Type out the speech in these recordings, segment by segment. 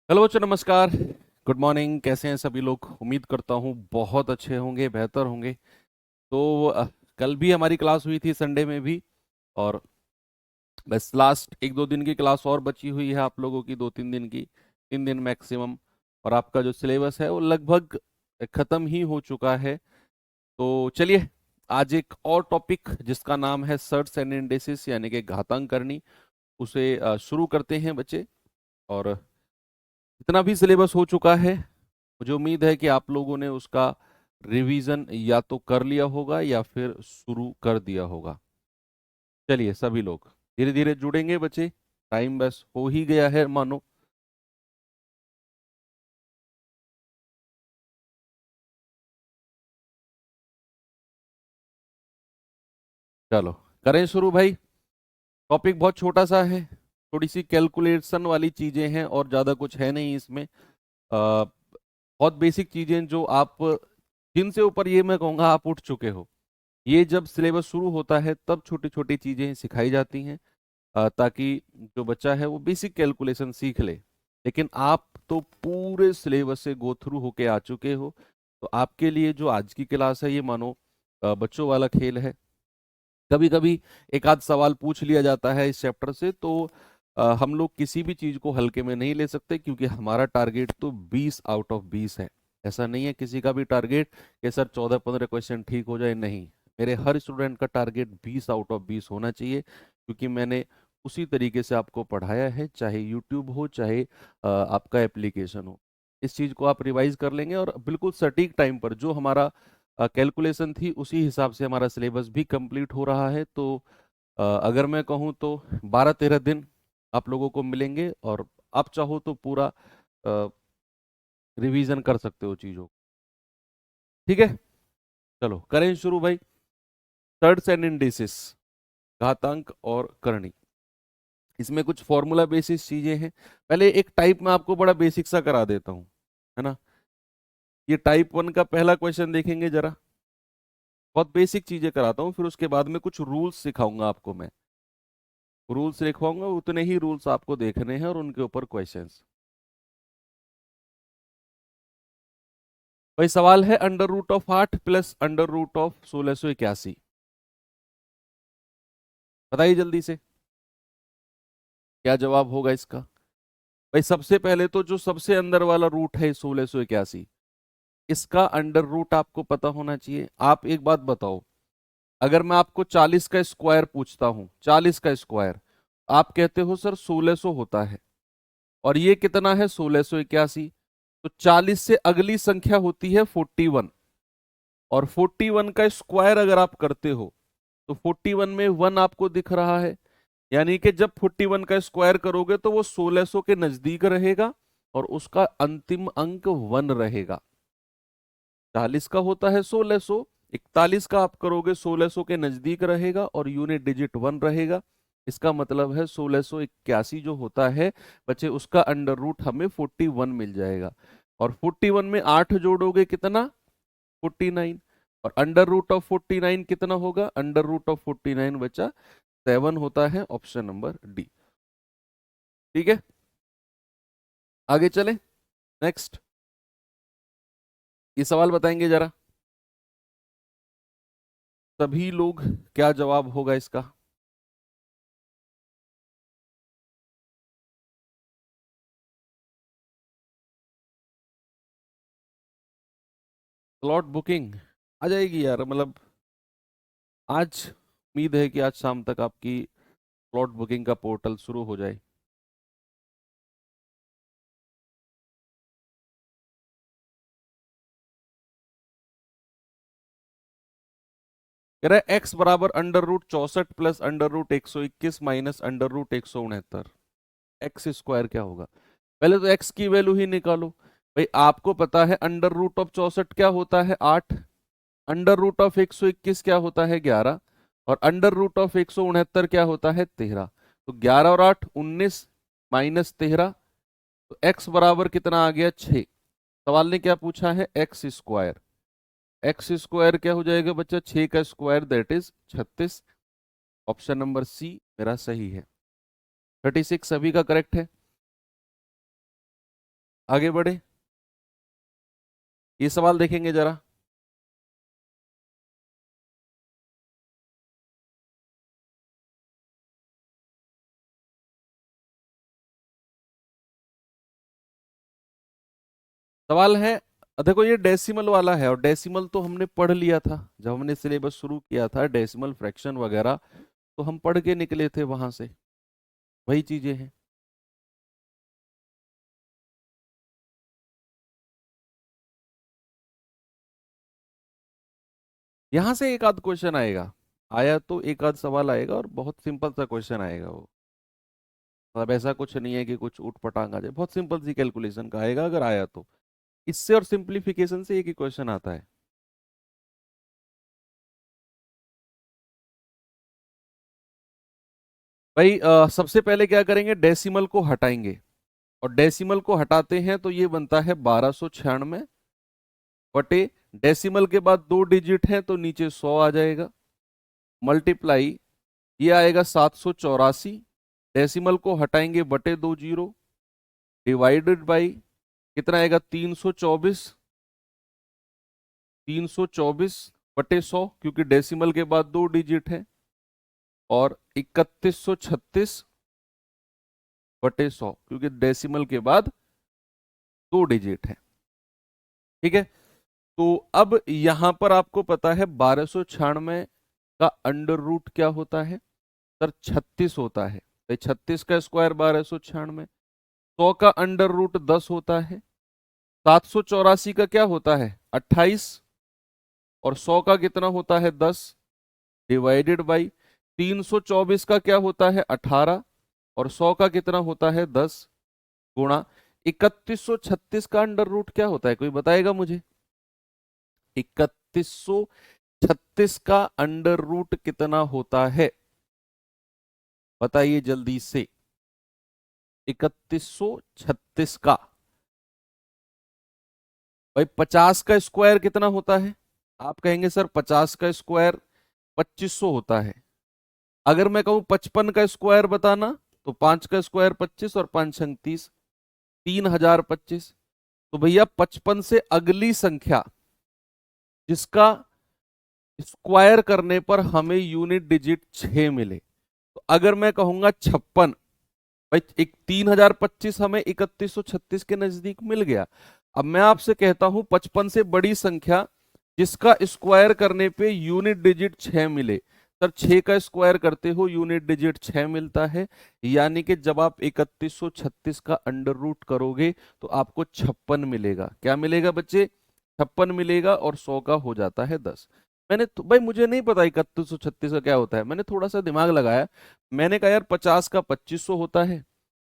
Hello बच्चों, नमस्कार। Good morning. कैसे हैं सभी लोग? उम्मीद करता हूँ बहुत अच्छे होंगे, बेहतर होंगे। तो कल भी हमारी क्लास हुई थी, संडे में भी। और बस लास्ट एक दो दिन की क्लास और बची हुई है आप लोगों की, 2-3 दिन की, 3 दिन मैक्सिमम। और आपका जो सिलेबस है वो लगभग खत्म ही हो चुका है। तो चलिए, आज एक और टॉपिक जिसका नाम है सर्च एंड इंडेसिस, यानी कि घातांक करनी, उसे शुरू करते हैं बच्चे। और जितना भी सिलेबस हो चुका है, मुझे उम्मीद है कि आप लोगों ने उसका रिवीजन या तो कर लिया होगा या फिर शुरू कर दिया होगा। चलिए, सभी लोग धीरे धीरे जुड़ेंगे बच्चे। टाइम बस हो ही गया है मानो। चलो, करें शुरू भाई। टॉपिक बहुत छोटा सा है, थोड़ी सी कैलकुलेशन वाली चीजें हैं और ज़्यादा कुछ है नहीं इसमें। बहुत बेसिक चीजें जो आप, जिनसे ऊपर ये मैं कहूँगा आप उठ चुके हो। ये जब सिलेबस शुरू होता है तब छोटी छोटी चीजें सिखाई जाती हैं, ताकि जो बच्चा है वो बेसिक कैलकुलेशन सीख ले। लेकिन आप तो पूरे सिलेबस से गो थ्रू होके आ चुके हो। तो आपके लिए जो आज की क्लास है, ये मानो बच्चों वाला खेल है। कभी कभी एक आध सवाल पूछ लिया जाता है इस चैप्टर से, तो हम लोग किसी भी चीज को हल्के में नहीं ले सकते, क्योंकि हमारा टारगेट तो 20 आउट ऑफ 20 है। ऐसा नहीं है किसी का भी टारगेट कि सर 14-15 क्वेश्चन ठीक हो जाए, नहीं। मेरे हर स्टूडेंट का टारगेट 20 आउट ऑफ 20 होना चाहिए, क्योंकि मैंने उसी तरीके से आपको पढ़ाया है, चाहे यूट्यूब हो, चाहे आपका एप्लीकेशन हो। इस चीज को आप रिवाइज कर लेंगे और बिल्कुल सटीक टाइम पर जो हमारा कैलकुलेशन थी उसी हिसाब से हमारा सिलेबस भी कंप्लीट हो रहा है। तो अगर मैं कहूँ तो 12-13 दिन आप लोगों को मिलेंगे, और आप चाहो तो पूरा रिवीजन कर सकते हो चीज़ों को। ठीक है, चलो करें शुरू भाई। थर्ड्स एंड इंडिसेस, घातांक और करनी। इसमें कुछ फॉर्मूला बेसिस चीजें हैं। पहले एक टाइप में आपको बड़ा बेसिक सा करा देता हूँ, है ना। ये टाइप 1 का पहला क्वेश्चन देखेंगे जरा। बहुत बेसिक चीजें कराता हूँ, फिर उसके बाद में कुछ रूल्स सिखाऊंगा आपको मैं। रूल्स लिखवाऊंगा, उतने ही रूल्स आपको देखने हैं और उनके ऊपर क्वेश्चंस। भाई सवाल है, √8 प्लस √1681। बताइए जल्दी से, क्या जवाब होगा इसका? भाई सबसे पहले तो जो सबसे अंदर वाला रूट है 1681, इसका अंडर रूट आपको पता होना चाहिए। आप एक बात बताओ, अगर मैं आपको 40 का स्क्वायर पूछता हूं, 40 का स्क्वायर, आप कहते हो सर 1600 होता है, और ये कितना है 1681। तो 40 से अगली संख्या होती है 41, और 41 का स्क्वायर अगर आप करते हो तो 41 में 1 आपको दिख रहा है। यानी कि जब 41 का स्क्वायर करोगे तो वो 1600 के नजदीक रहेगा, और उसका अंतिम अंक 1 रहेगा। 40 का होता है 1600, 41 का आप करोगे 1600 के नजदीक रहेगा और यूनिट डिजिट 1 रहेगा। इसका मतलब है 1681 जो होता है बच्चे, उसका अंडर रूट हमें 41 मिल जाएगा। और 41 में 8 जोड़ोगे कितना? 49। और अंडर रूट ऑफ 49 कितना होगा? अंडर रूट ऑफ 49 बचा 7 होता है, ऑप्शन नंबर डी। ठीक है, आगे चले। नेक्स्ट, ये सवाल बताएंगे जरा सभी लोग, क्या जवाब होगा इसका? स्लॉट बुकिंग आ जाएगी यार, मतलब आज उम्मीद है कि आज शाम तक आपकी स्लॉट बुकिंग का पोर्टल शुरू हो जाए। कह रहा है एक्स बराबर √64 प्लस √121 माइनस √169। एक्स स्क्वायर क्या होगा? पहले तो एक्स की वैल्यू ही निकालो। भाई आपको पता है √64 क्या होता है? 8। √121 क्या होता है? 11। और √169 क्या होता है? 13। तो 11 और 8 19, माइनस 13। तो एक्स बराबर कितना आ गया? 6। सवाल ने क्या पूछा है? X square. एक्स स्क्वायर क्या हो जाएगा बच्चा? 6 का square that is 36। Option number C मेरा सही है। 36 सभी का करेक्ट है। आगे बढ़े, ये सवाल देखेंगे जरा। सवाल है, देखो ये डेसिमल वाला है, और डेसिमल तो हमने पढ़ लिया था जब हमने सिलेबस शुरू किया था, डेसिमल फ्रैक्शन वगैरह तो हम पढ़ के निकले थे वहां से, वही चीजें हैं। यहां से एक आध क्वेश्चन आएगा, आया तो एक आध सवाल आएगा, और बहुत सिंपल सा क्वेश्चन आएगा वो। मतलब ऐसा कुछ नहीं है कि कुछ ऊट पटांग आ जाए, बहुत सिंपल सी कैलकुलेशन का आएगा अगर आया तो। इससे और सिंप्लीफिकेशन से एक ही क्वेश्चन आता है। भाई सबसे पहले क्या करेंगे, डेसिमल को हटाएंगे, और डेसिमल को हटाते हैं तो ये बनता है 1296 बटे, डेसिमल के बाद 2 डिजिट है तो नीचे 100 आ जाएगा, मल्टीप्लाई ये आएगा 784, डेसिमल को हटाएंगे बटे 20, डिवाइडेड बाई कितना आएगा 324, 324 बटे 100, क्योंकि डेसिमल के बाद 2 डिजिट है, और 3136 बटे 100, क्योंकि डेसिमल के बाद 2 डिजिट है। ठीक है, तो अब यहां पर आपको पता है 1296 का अंडर रूट क्या होता है सर, 36 होता है। भाई 36 का स्क्वायर 1296, 100 का अंडर रूट 10 होता है, 784 का क्या होता है 28, और 100 का कितना होता है 10, डिवाइडेड बाई 324 का क्या होता है 18, और 100 का कितना होता है 10, गुणा 3136 का अंडर रूट क्या होता है, कोई बताएगा मुझे। 3136 का अंडर रूट कितना होता है, बताइए जल्दी से। 3136 का, भाई 50 का स्क्वायर कितना होता है, आप कहेंगे सर 50 का स्क्वायर 2500 होता है। अगर मैं कहूं 55 का स्क्वायर बताना, तो 5 का स्क्वायर 25 और 5 छंग 30, 3025। तो भैया 55 से अगली संख्या जिसका स्क्वायर करने पर हमें यूनिट डिजिट 6 मिले, तो अगर मैं कहूंगा 56, भाई एक 3025 हमें 3136 के नजदीक मिल गया। अब मैं आपसे कहता हूं 55 से बड़ी संख्या जिसका स्क्वायर करने पे यूनिट डिजिट 6 मिले, सर 6 का स्क्वायर करते हो यूनिट डिजिट 6 मिलता है, यानी कि जब आप 3136 का अंडर रूट करोगे तो आपको 56 मिलेगा। क्या मिलेगा बच्चे, 56 मिलेगा, और 100 का हो जाता है 10। मैंने तो भाई मुझे नहीं पता 3136 का क्या होता है, मैंने थोड़ा सा दिमाग लगाया, मैंने कहा यार 50 का 2500 होता है,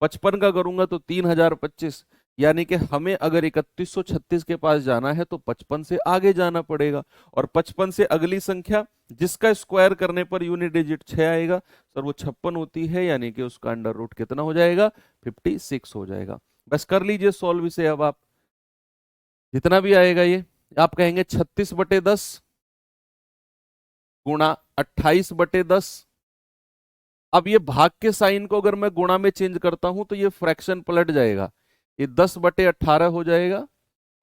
55 का करूंगा तो 3025, यानी कि हमें अगर 3136 के पास जाना है तो 55 से आगे जाना पड़ेगा, और 55 से अगली संख्या जिसका स्क्वायर करने पर यूनिट डिजिट 6 आएगा, सर वो 56 होती है, यानी कि उसका अंडर रूट कितना हो जाएगा 56 हो जाएगा। बस कर लीजिए सॉल्व इसे अब आप, जितना भी आएगा ये, आप कहेंगे 36/10 गुणा 28/10। अब ये भाग के साइन को अगर मैं गुणा में चेंज करता हूं तो ये फ्रैक्शन पलट जाएगा, ये 10/18 हो जाएगा,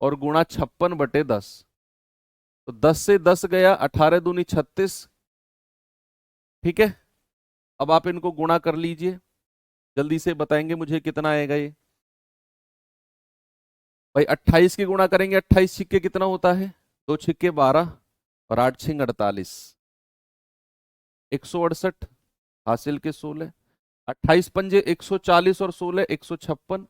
और गुणा 56/10, तो 10 से 10 गया, 18 दूनी 36। ठीक है, अब आप इनको गुणा कर लीजिए, जल्दी से बताएंगे मुझे कितना आएगा ये। भाई 28 की गुणा करेंगे, 28 छिक्के कितना होता है, 2 छिक्के 12, और 8 छिंग 48, 168 हासिल के 16, 28 पंजे 140, और 16 156,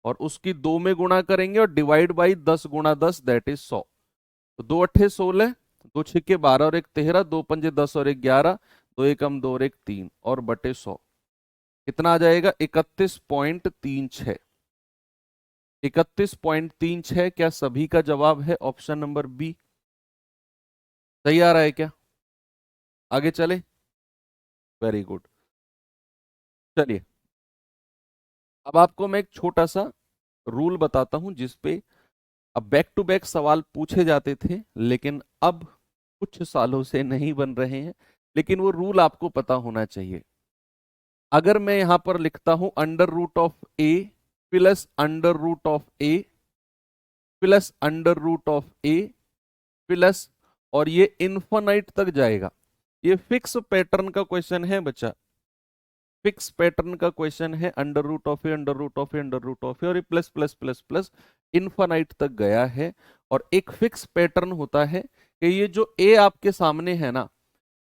और उसकी 2 में गुणा करेंगे और डिवाइड बाई 10 गुणा 10 दैट इज 100। तो 2 अट्ठे 16, 2 छिक्के 12 और 1 13, 2 पंजे 10 और 1 11, 2 एकम 2 और 1 3, और बटे 100 कितना आ जाएगा 31.36। 31.36, क्या सभी का जवाब है ऑप्शन नंबर बी। सही आ रहा है क्या, आगे चले, वेरी गुड। चलिए अब आपको मैं एक छोटा सा रूल बताता हूं जिसपे अब बैक टू बैक सवाल पूछे जाते थे, लेकिन अब कुछ सालों से नहीं बन रहे हैं, लेकिन वो रूल आपको पता होना चाहिए। अगर मैं यहां पर लिखता हूं under root of A plus under root of A plus under root of A plus, और ये इन्फिनाइट तक जाएगा। ये फिक्स पैटर्न का क्वेश्चन है बच्चा, फिक्स पैटर्न का क्वेश्चन है, under root of A under root of A under root of A, और ये plus plus plus plus infinite तक गया है। और एक फिक्स पैटर्न होता है कि ये जो ए आपके सामने है ना,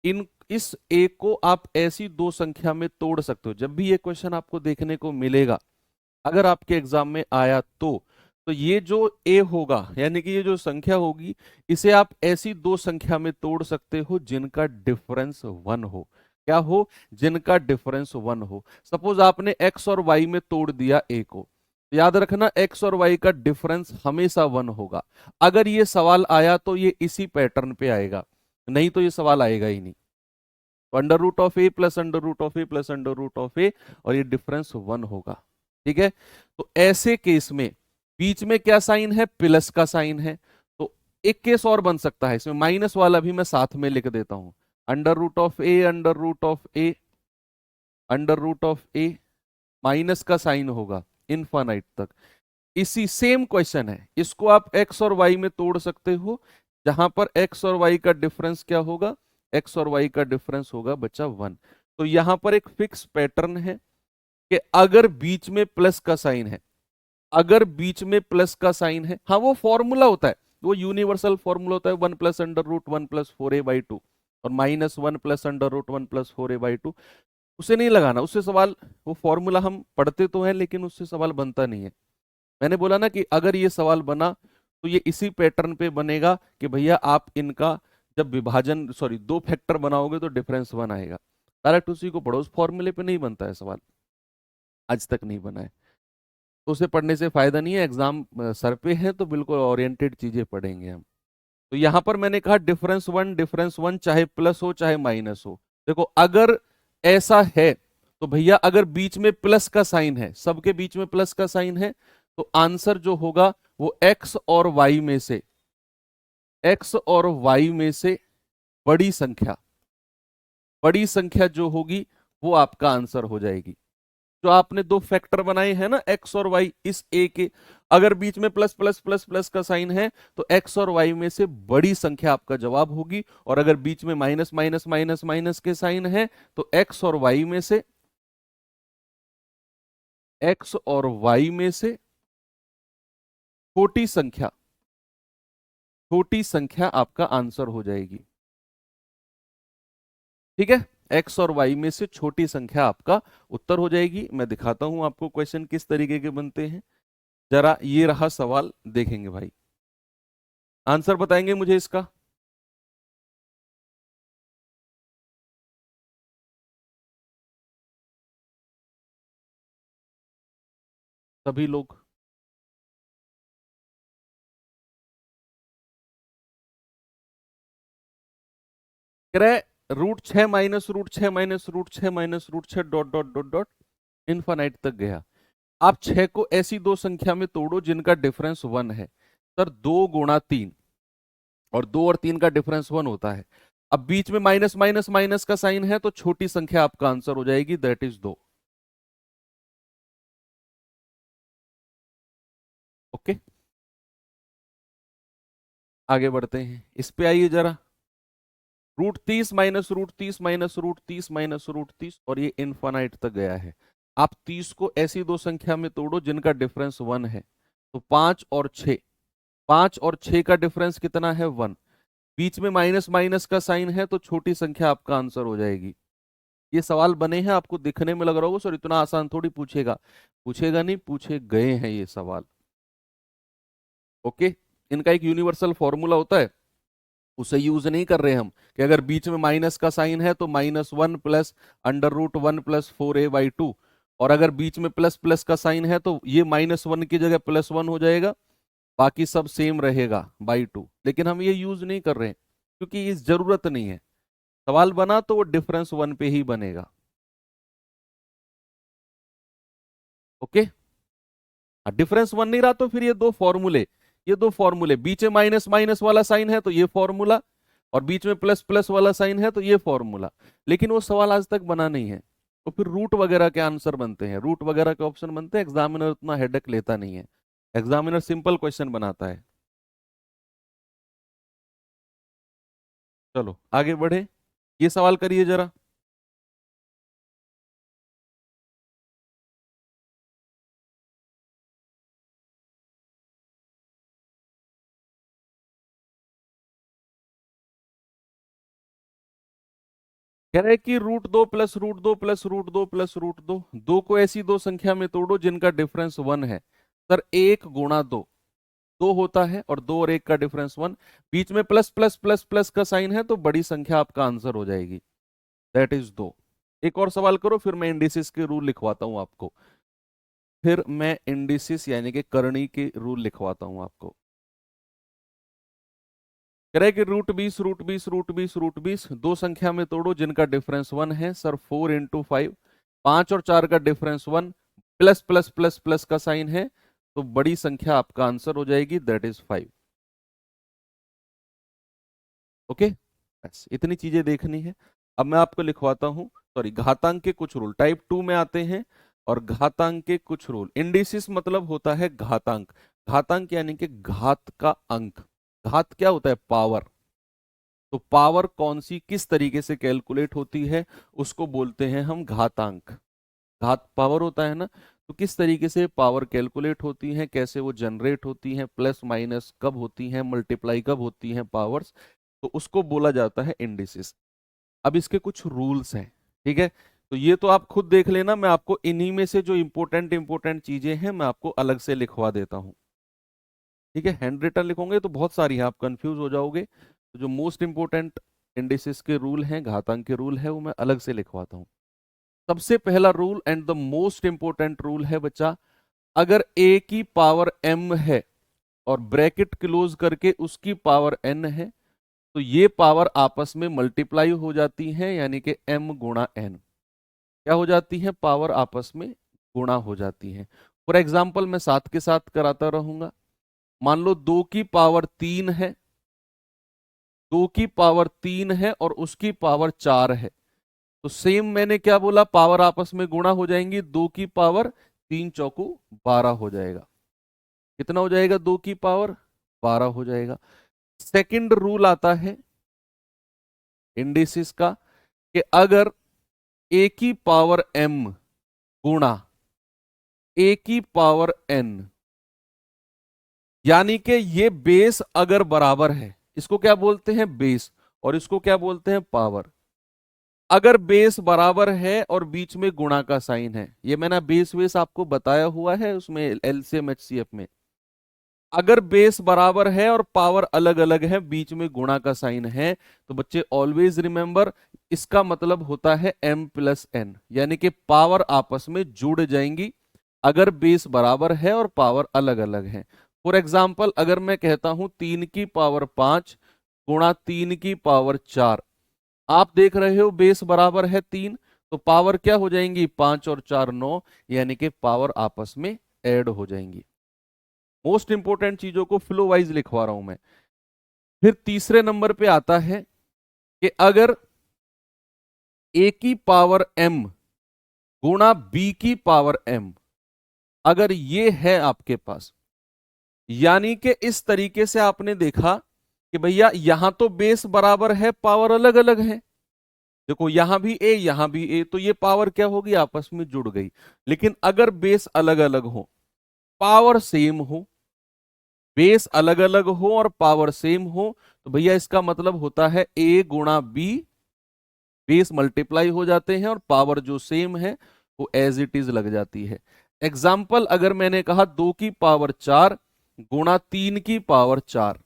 इस ए को आप ऐसी दो संख्या में तोड़ सकते हो। जब भी ये क्वेश्चन आपको देखने को मिलेगा, अगर आपके एग्जाम में आया तो ये जो ए होगा, यानी कि ये जो संख्या होगी, इसे आप ऐसी दो संख्या में तोड़ सकते हो जिनका डिफरेंस 1 हो। क्या हो? जिनका डिफरेंस 1 हो। सपोज आपने एक्स और वाई में तोड़ दिया ए को, याद रखना एक्स और वाई का डिफरेंस हमेशा 1 होगा। अगर ये सवाल आया तो ये इसी पैटर्न पे आएगा, नहीं तो ये सवाल आएगा ही नहीं। तो under root of A plus under root of A plus under root of A, और ये डिफरेंस 1 होगा। ठीक है, तो ऐसे केस में बीच में क्या साइन है? प्लस का साइन है। तो एक केस और बन सकता है, इसमें माइनस वाला भी मैं साथ में लिख देता हूं। Under root of A under root of A under root of A, minus का साइन होगा इनफाइनाइट तक। इसी सेम क्वेश्चन है, इसको आप एक्स और वाई में तोड़ सकते हो, जहां पर एक्स और वाई का डिफरेंस क्या होगा? एक्स और वाई का डिफरेंस होगा बच्चा 1। तो यहां पर एक फिक्स पैटर्न है कि अगर बीच में प्लस का साइन है, अगर बीच में प्लस का साइन है, हाँ वो फॉर्मूला होता है, वो यूनिवर्सल फॉर्मूला होता है 1 plus under root 1 plus 4a/2 और minus 1 plus under root 1 plus 4a/2। उसे नहीं लगाना, उससे सवाल, वो फॉर्मूला हम पढ़ते तो हैं लेकिन उससे सवाल बनता नहीं है। मैंने बोला ना कि अगर ये सवाल बना तो ये इसी पैटर्न पे बनेगा कि भैया आप इनका जब विभाजन दो फैक्टर बनाओगे तो डिफरेंस 1 आएगा। डायरेक्ट उसी को पढ़ो, उस फॉर्मूले पे नहीं बनता है सवाल, आज तक नहीं बना है। तो उसे पढ़ने से फायदा नहीं है, एग्जाम सर पे है तो बिल्कुल ओरिएंटेड चीजें पढ़ेंगे हम। तो यहां पर मैंने कहा डिफरेंस वन चाहे प्लस हो चाहे माइनस हो। देखो अगर ऐसा है तो भैया अगर बीच में प्लस का साइन है, सबके बीच में प्लस का साइन है, तो आंसर जो होगा वो एक्स और वाई में से, एक्स और वाई में से बड़ी संख्या जो होगी वो आपका आंसर हो जाएगी। जो आपने दो फैक्टर बनाए हैं ना एक्स और वाई, इस ए के अगर बीच में प्लस प्लस प्लस प्लस का साइन है तो एक्स और वाई में से बड़ी संख्या आपका जवाब होगी। और अगर बीच में माइनस माइनस माइनस माइनस के साइन है तो एक्स और वाई में से, एक्स और वाई में से छोटी संख्या आपका आंसर हो जाएगी। ठीक है, एक्स और वाई में से छोटी संख्या आपका उत्तर हो जाएगी। मैं दिखाता हूं आपको क्वेश्चन किस तरीके के बनते हैं। जरा ये रहा सवाल, देखेंगे भाई, आंसर बताएंगे मुझे इसका। सभी लोग कह रहे √6 minus √6 minus √6 minus √6 dot dot dot dot infinite तक गया। आप 6 को ऐसी दो संख्या में तोड़ो जिनका डिफरेंस 1 है। सर 2 गुणा 3, और 2 और 3 का डिफरेंस 1 होता है। अब बीच में माइनस माइनस माइनस का साइन है तो छोटी संख्या आपका आंसर हो जाएगी, दैट इज 2। ओके, आगे बढ़ते हैं, इस पे आइए जरा। √30 माइनस √30 माइनस √30 माइनस √30, और ये इनफाइनाइट तक गया है। आप 30 को ऐसी दो संख्या में तोड़ो जिनका डिफरेंस 1 है। तो 5 और 6, 5 और 6 का डिफरेंस कितना है? 1। बीच में माइनस माइनस का साइन है तो छोटी संख्या आपका आंसर हो जाएगी। ये सवाल बने हैं, आपको दिखने में लग रहा होगा सर इतना आसान थोड़ी पूछेगा, पूछेगा नहीं, पूछे गए हैं ये सवाल। ओके, इनका एक यूनिवर्सल फॉर्मूला होता है, उसे यूज नहीं कर रहे हम, कि अगर बीच में माइनस का साइन है तो -1 plus under root 1 plus 4a/2, और अगर बीच में प्लस प्लस का साइन है तो ये -1 की जगह +1 हो जाएगा, बाकी सब सेम रहेगा /2। लेकिन हम ये यूज नहीं कर रहे हैं क्योंकि इस जरूरत नहीं है। सवाल बना तो वो डिफरेंस 1 पे ही बनेगा। ओके, डिफरेंस 1 नहीं रहा तो फिर ये दो फॉर्मूले बीच में माइनस माइनस वाला साइन है तो ये फॉर्मूला, और बीच में प्लस प्लस वाला साइन है तो ये फॉर्मूला। लेकिन वो सवाल आज तक बना नहीं है। तो फिर रूट वगैरह के आंसर बनते हैं, रूट वगैरह के ऑप्शन बनते हैं, एग्जामिनर उतना हेडेक लेता नहीं है, एग्जामिनर सिंपल क्वेश्चन बनाता है। चलो आगे बढ़े, ये सवाल करिए जरा। कह रहे हैं कि रूट दो प्लस रूट दो प्लस रूट दो प्लस रूट दो, दो को ऐसी दो संख्या में तोड़ो जिनका डिफरेंस वन है। सर एक गुणा दो, दो होता है और दो और एक का डिफरेंस वन, बीच में प्लस प्लस प्लस प्लस का साइन है तो बड़ी संख्या आपका आंसर हो जाएगी, दैट इज दो। एक और सवाल करो, फिर मैं इंडिसिस के रूल लिखवाता हूं आपको, फिर मैं इंडिसिस यानी कि करनी के रूल लिखवाता हूं आपको। कह रहे हैं कि रूट 20 रूट 20 रूट 20 रूट 20, दो संख्या में तोड़ो जिनका डिफरेंस वन है। सर 4 × 5, 5 और 4 का difference one, plus plus plus plus का साइन है तो बड़ी संख्या आपका आंसर हो जाएगी, दैट इज 5। ओके, बस इतनी चीजें देखनी है। अब मैं आपको लिखवाता हूं, सॉरी, घातांक के कुछ रूल टाइप 2 में आते हैं, और घातांक के कुछ रूल। इंडिसिस मतलब होता है घातांक, घातांक यानी कि घात का अंक। घात क्या होता है? पावर। तो पावर कौन सी किस तरीके से कैलकुलेट होती है उसको बोलते हैं हम घातांक। घात पावर होता है ना, तो किस तरीके से पावर कैलकुलेट होती है, कैसे वो जनरेट होती है, प्लस माइनस कब होती है, मल्टीप्लाई कब होती है पावर्स, तो उसको बोला जाता है इंडिसेस। अब इसके कुछ रूल्स हैं, ठीक है, तो ये तो आप खुद देख लेना, मैं आपको इन्हीं में से जो इंपॉर्टेंट इंपॉर्टेंट चीजें हैं मैं आपको अलग से लिखवा देता हूँ। ठीक है, हैंड रिटन लिखोगे तो बहुत सारी हैं, आप कंफ्यूज हो जाओगे, तो जो मोस्ट इंपॉर्टेंट इंडिसेस के रूल हैं, घातांक के रूल है, वो मैं अलग से लिखवाता हूँ। सबसे पहला rule and the most important rule है बच्चा, अगर a की पावर m है और ब्रैकेट क्लोज करके उसकी पावर n है, तो ये पावर आपस में मल्टीप्लाई हो जाती है, यानी कि m गुणा n क्या हो जाती है, पावर आपस में गुणा हो जाती है। फॉर एग्जाम्पल मैं साथ के साथ कराता रहूंगा, मान लो 2 की पावर 3 है, 2 की पावर 3 है और उसकी पावर 4 है, तो सेम मैंने क्या बोला, पावर आपस में गुणा हो जाएंगी, 2 की पावर 3 × 4 = 12 हो जाएगा। कितना हो जाएगा? 2 की पावर 12 हो जाएगा। सेकंड रूल आता है इंडिसिस का, कि अगर a की पावर m गुणा a की पावर n, यानी कि ये बेस अगर बराबर है, इसको क्या बोलते हैं? बेस, और इसको क्या बोलते हैं? पावर। अगर बेस बराबर है और बीच में गुणा का साइन है, ये मैंने बेस वेस आपको बताया हुआ है उसमें एलसीएम एचसीएफ में। अगर बेस बराबर है और पावर अलग अलग है, बीच में गुणा का साइन है, तो बच्चे ऑलवेज रिमेंबर, इसका मतलब होता है m+n, यानी कि पावर आपस में जुड़ जाएंगी अगर बेस बराबर है और पावर अलग अलग है। फॉर एग्जाम्पल अगर मैं कहता हूं 3 की पावर 5 गुणा 3 की पावर 4, आप देख रहे हो बेस बराबर है 3, तो पावर क्या हो जाएंगी? 5 और 4 9, यानी कि पावर आपस में ऐड हो जाएंगी। मोस्ट इंपोर्टेंट चीजों को फ्लो वाइज लिखवा रहा हूं मैं। फिर तीसरे नंबर पे आता है कि अगर a की पावर m गुणा b की पावर m, अगर ये है आपके पास, यानी कि इस तरीके से आपने देखा कि भैया यहां तो बेस बराबर है, पावर अलग अलग है, देखो यहां भी a यहां भी a, तो ये पावर क्या होगी? आपस में जुड़ गई। लेकिन अगर बेस अलग अलग हो, पावर सेम हो, बेस अलग अलग हो और पावर सेम हो, तो भैया इसका मतलब होता है a गुणा b, बेस मल्टीप्लाई हो जाते हैं और पावर जो सेम है वो एज इट इज लग जाती है। एग्जाम्पल अगर मैंने कहा 2 की पावर 4 गुणा 3 की पावर 4,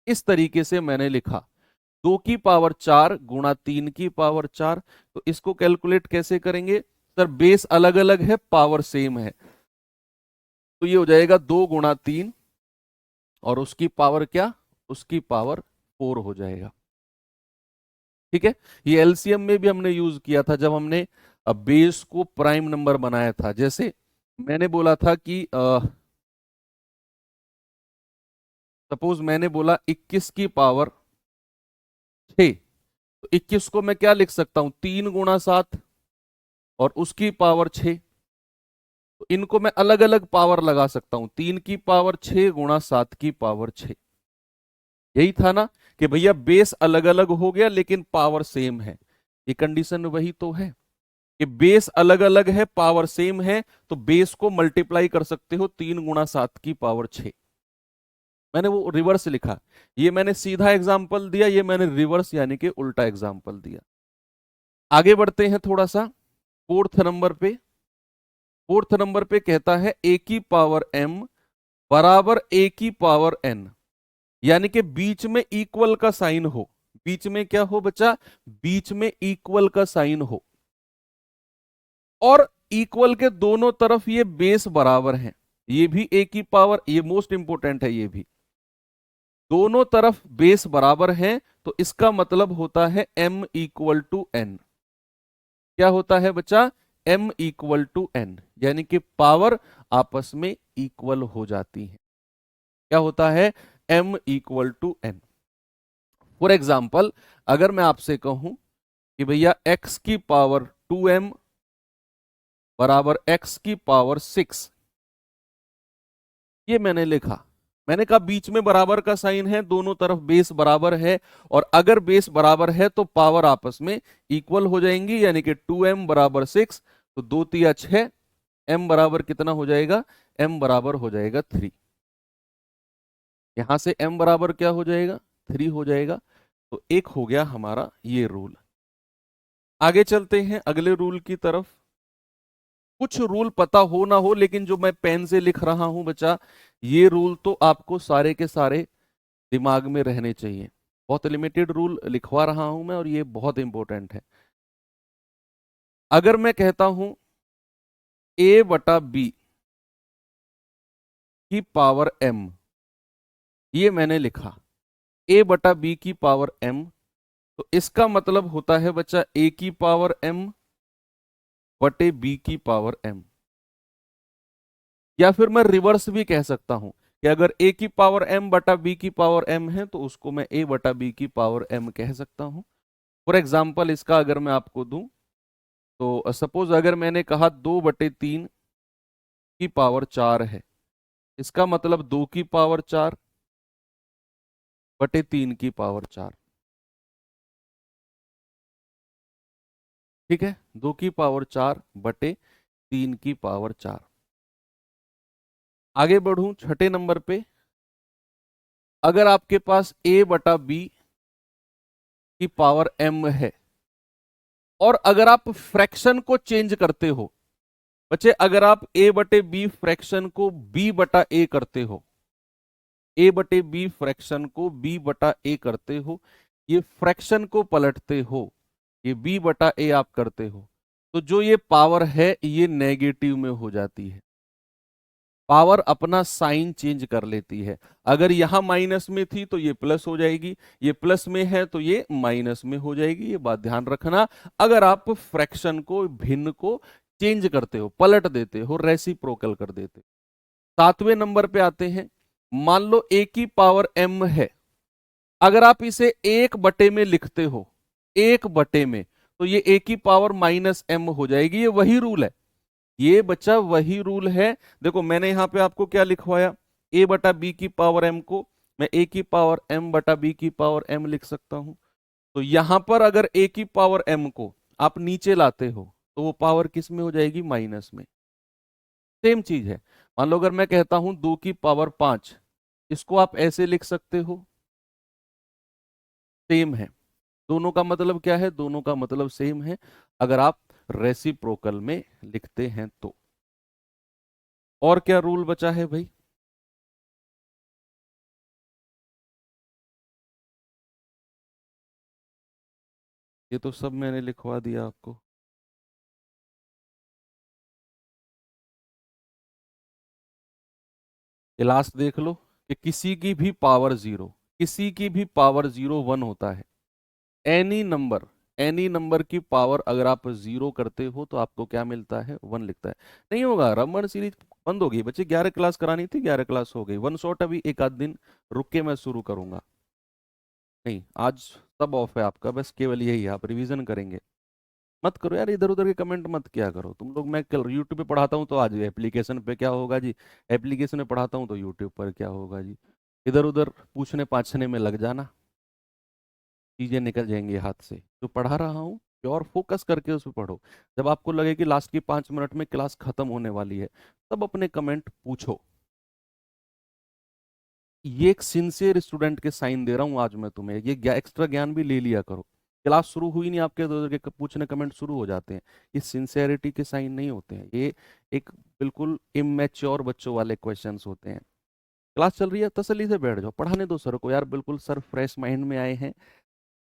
इस तरीके से मैंने लिखा 2 की पावर 4 गुणा 3 की पावर 4, तो इसको कैलकुलेट कैसे करेंगे? सर बेस अलग अलग है, पावर सेम है, तो ये हो जाएगा 2 × 3 और उसकी पावर क्या? उसकी पावर 4 हो जाएगा। ठीक है, ये एलसीएम में भी हमने यूज किया था जब हमने बेस को प्राइम नंबर बनाया था। जैसे मैंने बोला था कि सपोज मैंने बोला 21 की पावर 6, तो 21 को मैं क्या लिख सकता हूं? 3 × 7, और उसकी पावर 6, तो इनको मैं अलग अलग पावर लगा सकता हूं, 3 की पावर 6 गुणा 7 की पावर 6। यही था ना कि भैया बेस अलग अलग हो गया लेकिन पावर सेम है। ये कंडीशन वही तो है कि बेस अलग अलग है पावर सेम है, तो बेस को मल्टीप्लाई कर सकते हो 3 गुणा 7 की पावर 6। मैंने वो रिवर्स लिखा, ये मैंने सीधा एग्जाम्पल दिया, ये मैंने रिवर्स यानी कि उल्टा एग्जाम्पल दिया। आगे बढ़ते हैं थोड़ा सा फोर्थ नंबर पे। फोर्थ नंबर पे कहता है ए की पावर m बराबर ए की पावर n, यानी कि बीच में इक्वल का साइन हो। बीच में क्या हो बच्चा? बीच में इक्वल का साइन हो, और इक्वल के दोनों तरफ ये बेस बराबर हैं। ये भी ए की पावर, ये मोस्ट इंपोर्टेंट है, ये भी दोनों तरफ बेस बराबर हैं, तो इसका मतलब होता है m इक्वल टू n। क्या होता है बच्चा? m इक्वल टू n, यानी कि पावर आपस में इक्वल हो जाती है। क्या होता है? m equal to n। For example, अगर मैं आपसे कहूं कि भैया x की पावर 2m बराबर x की पावर 6, ये मैंने लिखा। मैंने कहा बीच में बराबर का साइन है, दोनों तरफ बेस बराबर है, और अगर बेस बराबर है तो पावर आपस में इक्वल हो जाएंगी, यानी कि 2m बराबर 6, तो 2 तिया 6, m बराबर कितना हो जाएगा? m बराबर हो जाएगा 3। यहां से m बराबर क्या हो जाएगा? 3 हो जाएगा। तो एक हो गया हमारा ये रूल। आगे चलते हैं अगले रूल की तरफ। कुछ रूल पता हो ना हो, लेकिन जो मैं पेन से लिख रहा हूं बच्चा, ये रूल तो आपको सारे के सारे दिमाग में रहने चाहिए। बहुत लिमिटेड रूल लिखवा रहा हूं मैं, और ये बहुत इंपॉर्टेंट है। अगर मैं कहता हूं a बटा b की पावर m, ये मैंने लिखा a बटा b की पावर m, तो इसका मतलब होता है बच्चा a की पावर m बटे b की पावर m। या फिर मैं रिवर्स भी कह सकता हूं कि अगर a की पावर m बटा b की पावर m है, तो उसको मैं a बटा b की पावर m कह सकता हूं। फॉर एग्जाम्पल, इसका अगर मैं आपको दूं, तो सपोज अगर मैंने कहा 2/3 की पावर 4 है, इसका मतलब 2 की पावर 4 बटे 3 की पावर 4। ठीक है, 2 की पावर 4 बटे 3 की पावर 4। आगे बढ़ूं छठे नंबर पे। अगर आपके पास a बटा b की पावर m है, और अगर आप फ्रैक्शन को चेंज करते हो बच्चे, अगर आप a बटे b फ्रैक्शन को b बटा a करते हो, a बटे b फ्रैक्शन को b बटा a करते हो, ये फ्रैक्शन को पलटते हो, ये b बटा a आप करते हो, तो जो ये पावर है ये नेगेटिव में हो जाती है। पावर अपना साइन चेंज कर लेती है। अगर यहां माइनस में थी तो ये प्लस हो जाएगी, ये प्लस में है तो ये माइनस में हो जाएगी। ये बात ध्यान रखना, अगर आप फ्रैक्शन को, भिन्न को चेंज करते हो, पलट देते हो, रेसिप्रोकल कर देते हो। सातवें नंबर पे आते हैं। मान लो a की पावर m है, अगर आप इसे 1/, में लिखते हो, 1/, में, तो ये a की पावर -m हो जाएगी। ये वही रूल है, ये बच्चा वही रूल है। देखो मैंने यहां पे आपको क्या लिखवाया, a बटा b की पावर m को मैं a की पावर m बटा b की पावर m लिख सकता हूं। तो यहां पर अगर a की पावर m को आप नीचे लाते हो, तो वो पावर किस में हो जाएगी? माइनस में। सेम चीज है। मान लो अगर मैं कहता हूं 2 की पावर 5, इसको आप ऐसे लिख सकते हो, सेम है। दोनों का मतलब क्या है? दोनों का मतलब सेम है, अगर आप रेसिप्रोकल में लिखते हैं तो। और क्या रूल बचा है भाई? ये तो सब मैंने लिखवा दिया आपको। ये लास्ट देख लो कि किसी की भी पावर 0, किसी की भी पावर 0 1 होता है। एनी नंबर, एनी नंबर की पावर अगर आप 0 करते हो तो आपको क्या मिलता है? 1 लिखता है। नहीं होगा, रमन सीरीज बंद होगी बच्चे, 11 क्लास करानी थी, 11 क्लास हो गई। वन शॉट अभी एक आध दिन रुक के मैं शुरू करूंगा। नहीं, आज सब ऑफ है आपका, बस केवल यही है, आप रिवीजन करेंगे। मत करो यार, इधर उधर के कमेंट मत किया करो तुम लोग। मैं कल यूट्यूब पे पढ़ाता हूँ तो आज एप्लीकेशन पे क्या होगा जी, एप्लीकेशन में पढ़ाता हूँ तो यूट्यूब पर क्या होगा जी। इधर उधर पूछने पाछने में लग जाना, चीजें निकल जाएंगी हाथ से। जो पढ़ा रहा हूँ प्योर फोकस करके उस पर पढ़ो। जब आपको लगे कि लास्ट की 5 मिनट में क्लास खत्म होने वाली है, तब अपने कमेंट पूछो। ये एक सिंसियर स्टूडेंट के साइन दे रहा हूँ आज मैं तुम्हें। ये एक्स्ट्रा ज्ञान भी ले लिया करो। क्लास शुरू हुई नहीं, आपके दो के पूछने कमेंट शुरू हो जाते हैं। ये सिंसियरिटी के साइन नहीं होते हैं, ये एक बिल्कुल इमेच्योर बच्चों वाले क्वेश्चंस होते हैं। क्लास चल रही है, तसल्ली से बैठ जाओ, पढ़ाने दो सर को यार। बिल्कुल सर फ्रेश माइंड में आए हैं,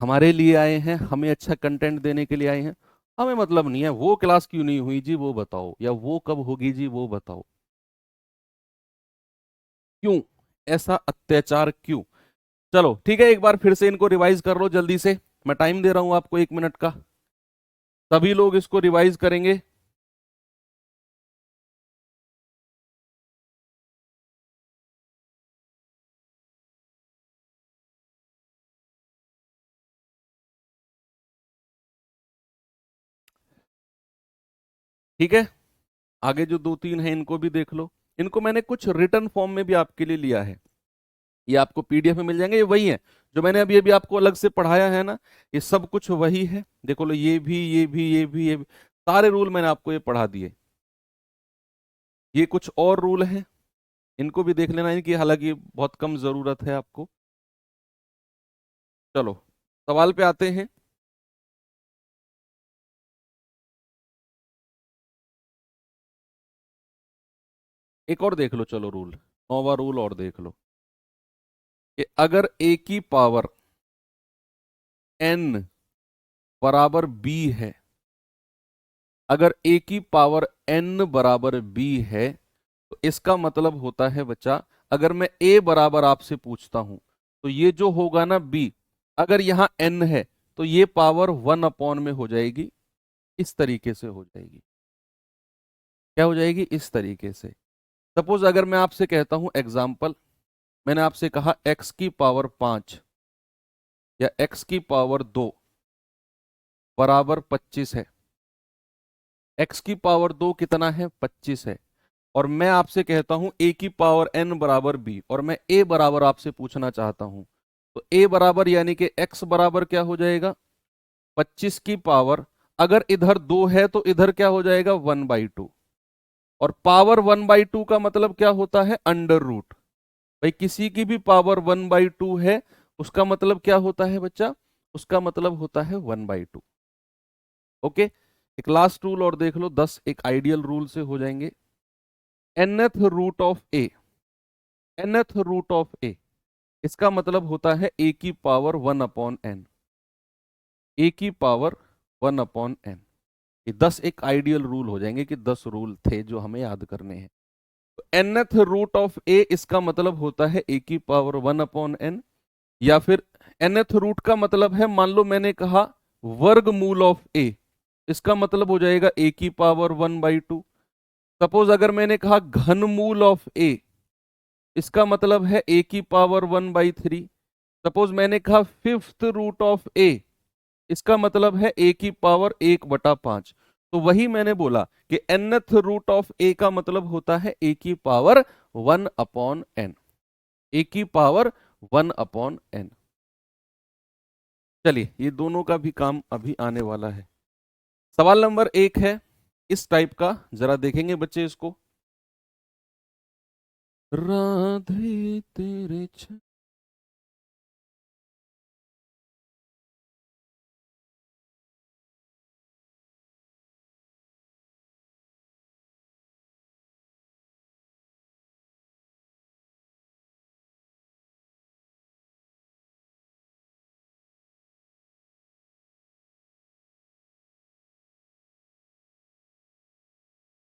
हमारे लिए आए हैं, हमें अच्छा कंटेंट देने के लिए आए हैं। हमें मतलब नहीं है वो क्लास क्यों नहीं हुई जी वो बताओ, या वो कब होगी जी वो बताओ। क्यों ऐसा अत्याचार क्यों? चलो ठीक है, एक बार फिर से इनको रिवाइज कर लो जल्दी से। मैं टाइम दे रहा हूं आपको 1 मिनट का, सभी लोग इसको रिवाइज करेंगे। ठीक है, आगे जो दो तीन हैं इनको भी देख लो। इनको मैंने कुछ रिटर्न फॉर्म में भी आपके लिए लिया है, ये आपको पीडीएफ में मिल जाएंगे। ये वही है जो मैंने अभी अभी आपको अलग से पढ़ाया है ना, ये सब कुछ वही है। देखो लो, ये भी ये भी ये भी ये भी, सारे रूल मैंने आपको ये पढ़ा दिए। ये कुछ और रूल हैं, इनको भी देख लेना, इनकी हालांकि बहुत कम जरूरत है आपको। चलो सवाल पे आते हैं। एक और देख लो, चलो रूल, 9वां रूल और देख लो कि अगर a की पावर n बराबर b है, अगर a की पावर n बराबर b है, तो इसका मतलब होता है बच्चा, अगर मैं a बराबर आपसे पूछता हूं तो ये जो होगा ना b, अगर यहां n है तो ये पावर 1 में हो जाएगी, इस तरीके से हो जाएगी। क्या हो जाएगी? इस तरीके से। सपोज अगर मैं आपसे कहता हूं एग्जाम्पल, मैंने आपसे कहा x की पावर 5 या x की पावर 2 बराबर 25 है। x की पावर 2 कितना है? 25 है। और मैं आपसे कहता हूं a की पावर n बराबर b, और मैं a बराबर आपसे पूछना चाहता हूं, तो a बराबर यानी कि x बराबर क्या हो जाएगा? 25 की पावर, अगर इधर 2 है तो इधर क्या हो जाएगा? 1/2। और पावर 1/2 का मतलब क्या होता है? Under root. भाई किसी की भी पावर 1/2 है, उसका मतलब क्या होता है बच्चा? उसका मतलब होता है 1/2। ओके, एक लास्ट रूल और देख लो, 10 एक आइडियल रूल से हो जाएंगे। nth root of A, nth root of A, इसका मतलब होता है a की पावर 1/n, a की पावर 1/n। ये 10 एक आइडियल रूल हो जाएंगे कि 10 रूल थे जो हमें याद करने हैं। तो nth रूट ऑफ a इसका मतलब होता है a की पावर 1/n, या फिर nth रूट का मतलब है, मान लो मैंने कहा वर्गमूल ऑफ a, इसका मतलब हो जाएगा a की पावर 1/2। सपोज अगर मैंने कहा घनमूल ऑफ a, इसका मतलब है a की पावर 1/3। सपोज मैंने कहा फिफ्थ रूट ऑफ a, इसका मतलब है a की पावर 1/5। तो वही मैंने बोला कि nth रूट ऑफ a का मतलब होता है a की पावर 1/n, a की पावर 1/n। चलिए ये दोनों का भी काम अभी आने वाला है। सवाल नंबर 1 है इस टाइप का, जरा देखेंगे बच्चे इसको। राधे तेरे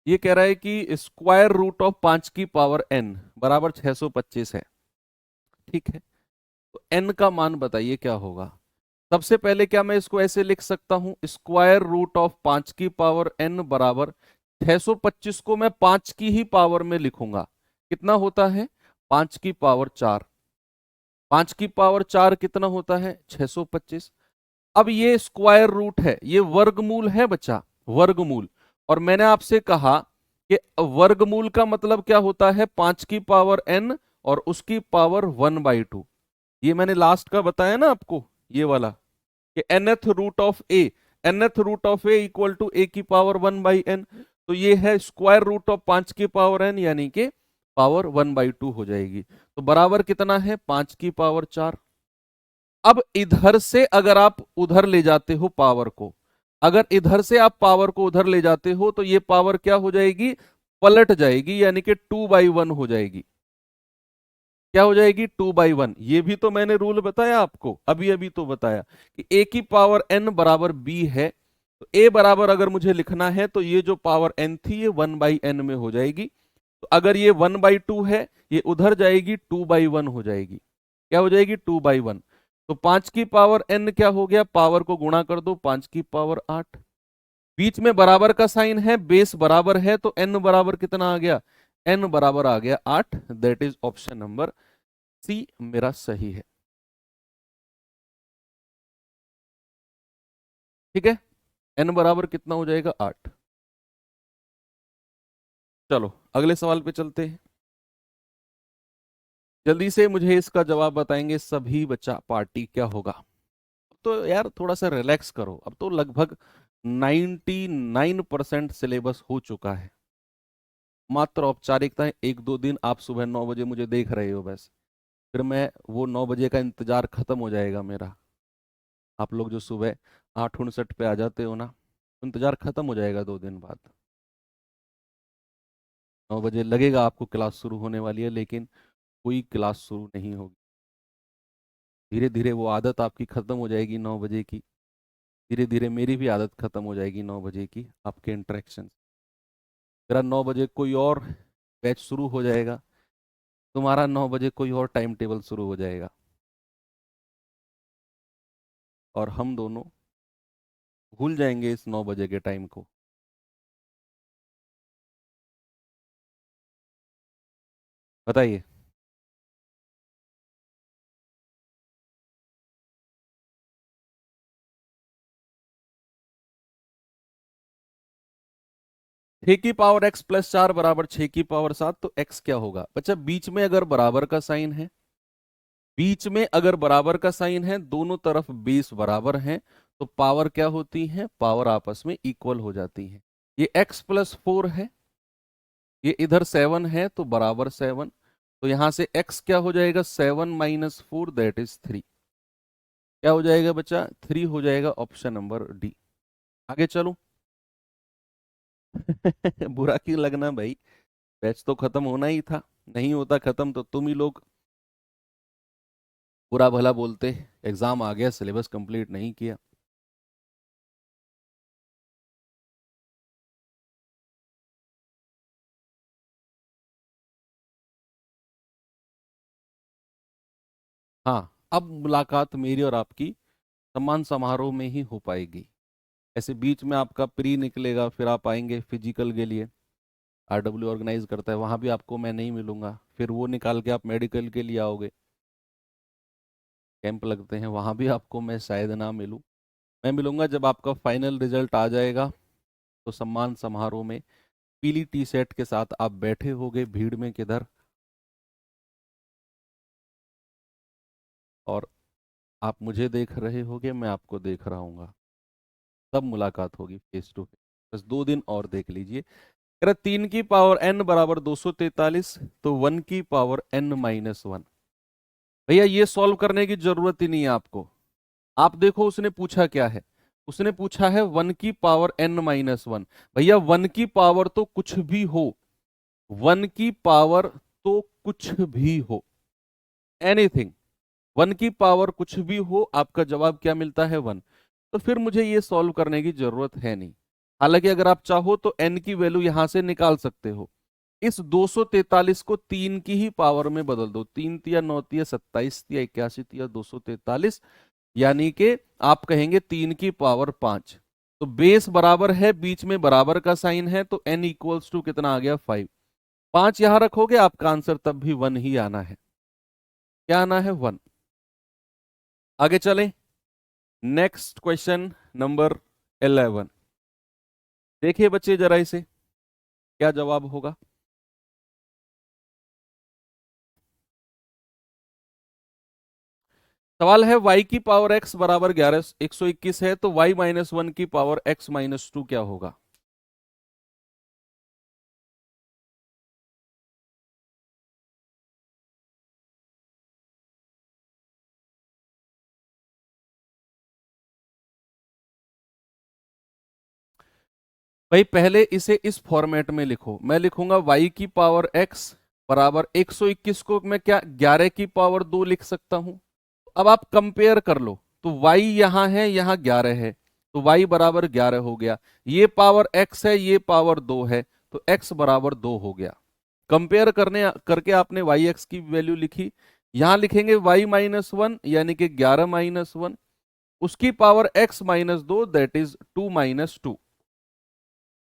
ये कह रहा है कि स्क्वायर रूट ऑफ 5 की पावर n बराबर 625 है। ठीक है, तो n का मान बताइए क्या होगा। सबसे पहले क्या मैं इसको ऐसे लिख सकता हूं, स्क्वायर रूट ऑफ 5 की पावर n बराबर 625 को मैं 5 की ही पावर में लिखूंगा। कितना होता है? 5 की पावर 4। 5 की पावर 4 कितना होता है? 625। अब ये स्क्वायर रूट है, ये वर्गमूल है बच्चा, वर्गमूल। और मैंने आपसे कहा कि वर्गमूल का मतलब क्या होता है, 5 की पावर n और उसकी पावर 1/2। ये मैंने लास्ट का बताया ना आपको, ये वाला कि nth root of A, nth root of A equal to A की पावर 1/n। तो ये है स्क्वायर रूट ऑफ 5 की पावर n, यानी कि पावर 1/2 हो जाएगी। तो बराबर कितना है, 5 की पावर 4। अब इधर से अगर आप उधर ले जाते हो पावर को, अगर इधर से आप पावर को उधर ले जाते हो तो ये पावर क्या हो जाएगी, पलट जाएगी, यानी कि 2/1 हो जाएगी। क्या हो जाएगी, 2/1। ये भी तो मैंने रूल बताया आपको, अभी अभी तो बताया कि a की पावर n बराबर b है। तो a बराबर अगर मुझे लिखना है तो ये जो पावर n थी ये 1/n में हो जाएगी। तो अगर ये 1/2 है, ये उधर जाएगी 2/1 हो जाएगी। क्या हो जाएगी, 2/1। तो 5 की पावर n क्या हो गया, पावर को गुणा कर दो, 5 की पावर 8। बीच में बराबर का साइन है, बेस बराबर है, तो n बराबर कितना आ गया, n बराबर आ गया 8। That is option number C मेरा सही है। ठीक है, n बराबर कितना हो जाएगा, 8। चलो अगले सवाल पे चलते हैं। जल्दी से मुझे इसका जवाब बताएंगे सभी बच्चा, पार्टी क्या होगा। तो यार थोड़ा सा रिलैक्स करो, अब तो लगभग 99% सिलेबस हो चुका है। मात्र औपचारिकता, 1-2 दिन आप सुबह 9 बजे मुझे देख रहे हो बस, फिर मैं वो 9 बजे का इंतजार खत्म हो जाएगा मेरा। आप लोग जो सुबह 8:59 पे आ जाते हो ना, इंतजार खत्म हो जाएगा 2 दिन बाद। 9 बजे लगेगा आपको क्लास शुरू होने वाली है, लेकिन कोई क्लास शुरू नहीं होगी। धीरे धीरे वो आदत आपकी खत्म हो जाएगी 9 बजे की, धीरे धीरे मेरी भी आदत खत्म हो जाएगी 9 बजे की आपके इंटरेक्शन। मेरा 9 बजे कोई और बैच शुरू हो जाएगा, तुम्हारा 9 बजे कोई और टाइम टेबल शुरू हो जाएगा, और हम दोनों भूल जाएंगे इस 9 बजे के टाइम को। बताइए। छह की पावर x प्लस 4 बराबर 6 की पावर 7। तो x क्या होगा बच्चा, बीच में अगर बराबर का साइन है, बीच में अगर बराबर का साइन है, दोनों तरफ बेस बराबर हैं, तो पावर क्या होती है, पावर आपस में इक्वल हो जाती है। ये x+4 है, ये इधर 7 है, तो बराबर 7। तो यहां से x क्या हो जाएगा, 7 - 4 दैट इज 3। क्या हो जाएगा बच्चा, 3 हो जाएगा, ऑप्शन नंबर डी। आगे चलो। बुरा क्यों लगना भाई, बैच तो खत्म होना ही था, नहीं होता खत्म तो तुम ही लोग बुरा भला बोलते, एग्जाम आ गया सिलेबस कंप्लीट नहीं किया। हाँ, अब मुलाकात मेरी और आपकी सम्मान समारोह में ही हो पाएगी। ऐसे बीच में आपका प्री निकलेगा, फिर आप आएंगे फिजिकल के लिए, आरडब्ल्यू ऑर्गेनाइज करता है, वहां भी आपको मैं नहीं मिलूंगा, फिर वो निकाल के आप मेडिकल के लिए आओगे, कैंप लगते हैं, वहां भी आपको मैं शायद ना मिलूं। मैं मिलूंगा जब आपका फाइनल रिजल्ट आ जाएगा, तो सम्मान समारोह में पीली टी शर्ट के साथ आप बैठे होगे भीड़ में किधर, और आप मुझे देख रहे होगे, मैं आपको देख रहा हूँ, तब मुलाकात होगी फेस टू फेस। बस 2 दिन और देख लीजिए। कह रहा 3 की पावर n बराबर 243, तो 1 की पावर n-1। भैया ये सॉल्व करने की जरूरत ही नहीं है आपको। आप देखो उसने पूछा क्या है, उसने पूछा है 1 की पावर n-1। भैया 1 की पावर तो कुछ भी हो, 1 की पावर तो कुछ भी हो, एनीथिंग, 1 की पावर कुछ भी हो, आपका जवाब क्या मिलता है, 1। तो फिर मुझे ये सॉल्व करने की जरूरत है नहीं। हालांकि अगर आप चाहो तो n की वैल्यू यहां से निकाल सकते हो। इस 243 को 3 की ही पावर में बदल दो, 3 तिया 9 तिया 27 तिया 81 तिया 243, यानी कि आप कहेंगे 3 की पावर 5। तो बेस बराबर है, बीच में बराबर का साइन है, तो n इक्वल्स टू कितना आ गया, 5। 5 यहां रखोगे, आपका आंसर तब भी 1 ही आना है। क्या आना है, 1। आगे चलें। Next question number 11। देखिए बच्चे जरा इसे, क्या जवाब होगा। सवाल है y की पावर x बराबर 121 है, तो y माइनस वन की पावर x माइनस टू क्या होगा। भाई पहले इसे इस फॉर्मेट में लिखो, मैं लिखूंगा y की पावर x बराबर 121 को मैं क्या 11 की पावर 2 लिख सकता हूं। अब आप कंपेयर कर लो, तो y यहां है, यहां 11 है, तो y बराबर 11 हो गया। ये पावर x है, ये पावर 2 है, तो x बराबर 2 हो गया। कंपेयर करने करके आपने वाई एक्स की वैल्यू लिखी। यहां लिखेंगे y माइनस वन यानी कि 11 - 1, उसकी पावर x माइनस दो, दैट इज 2 - 2,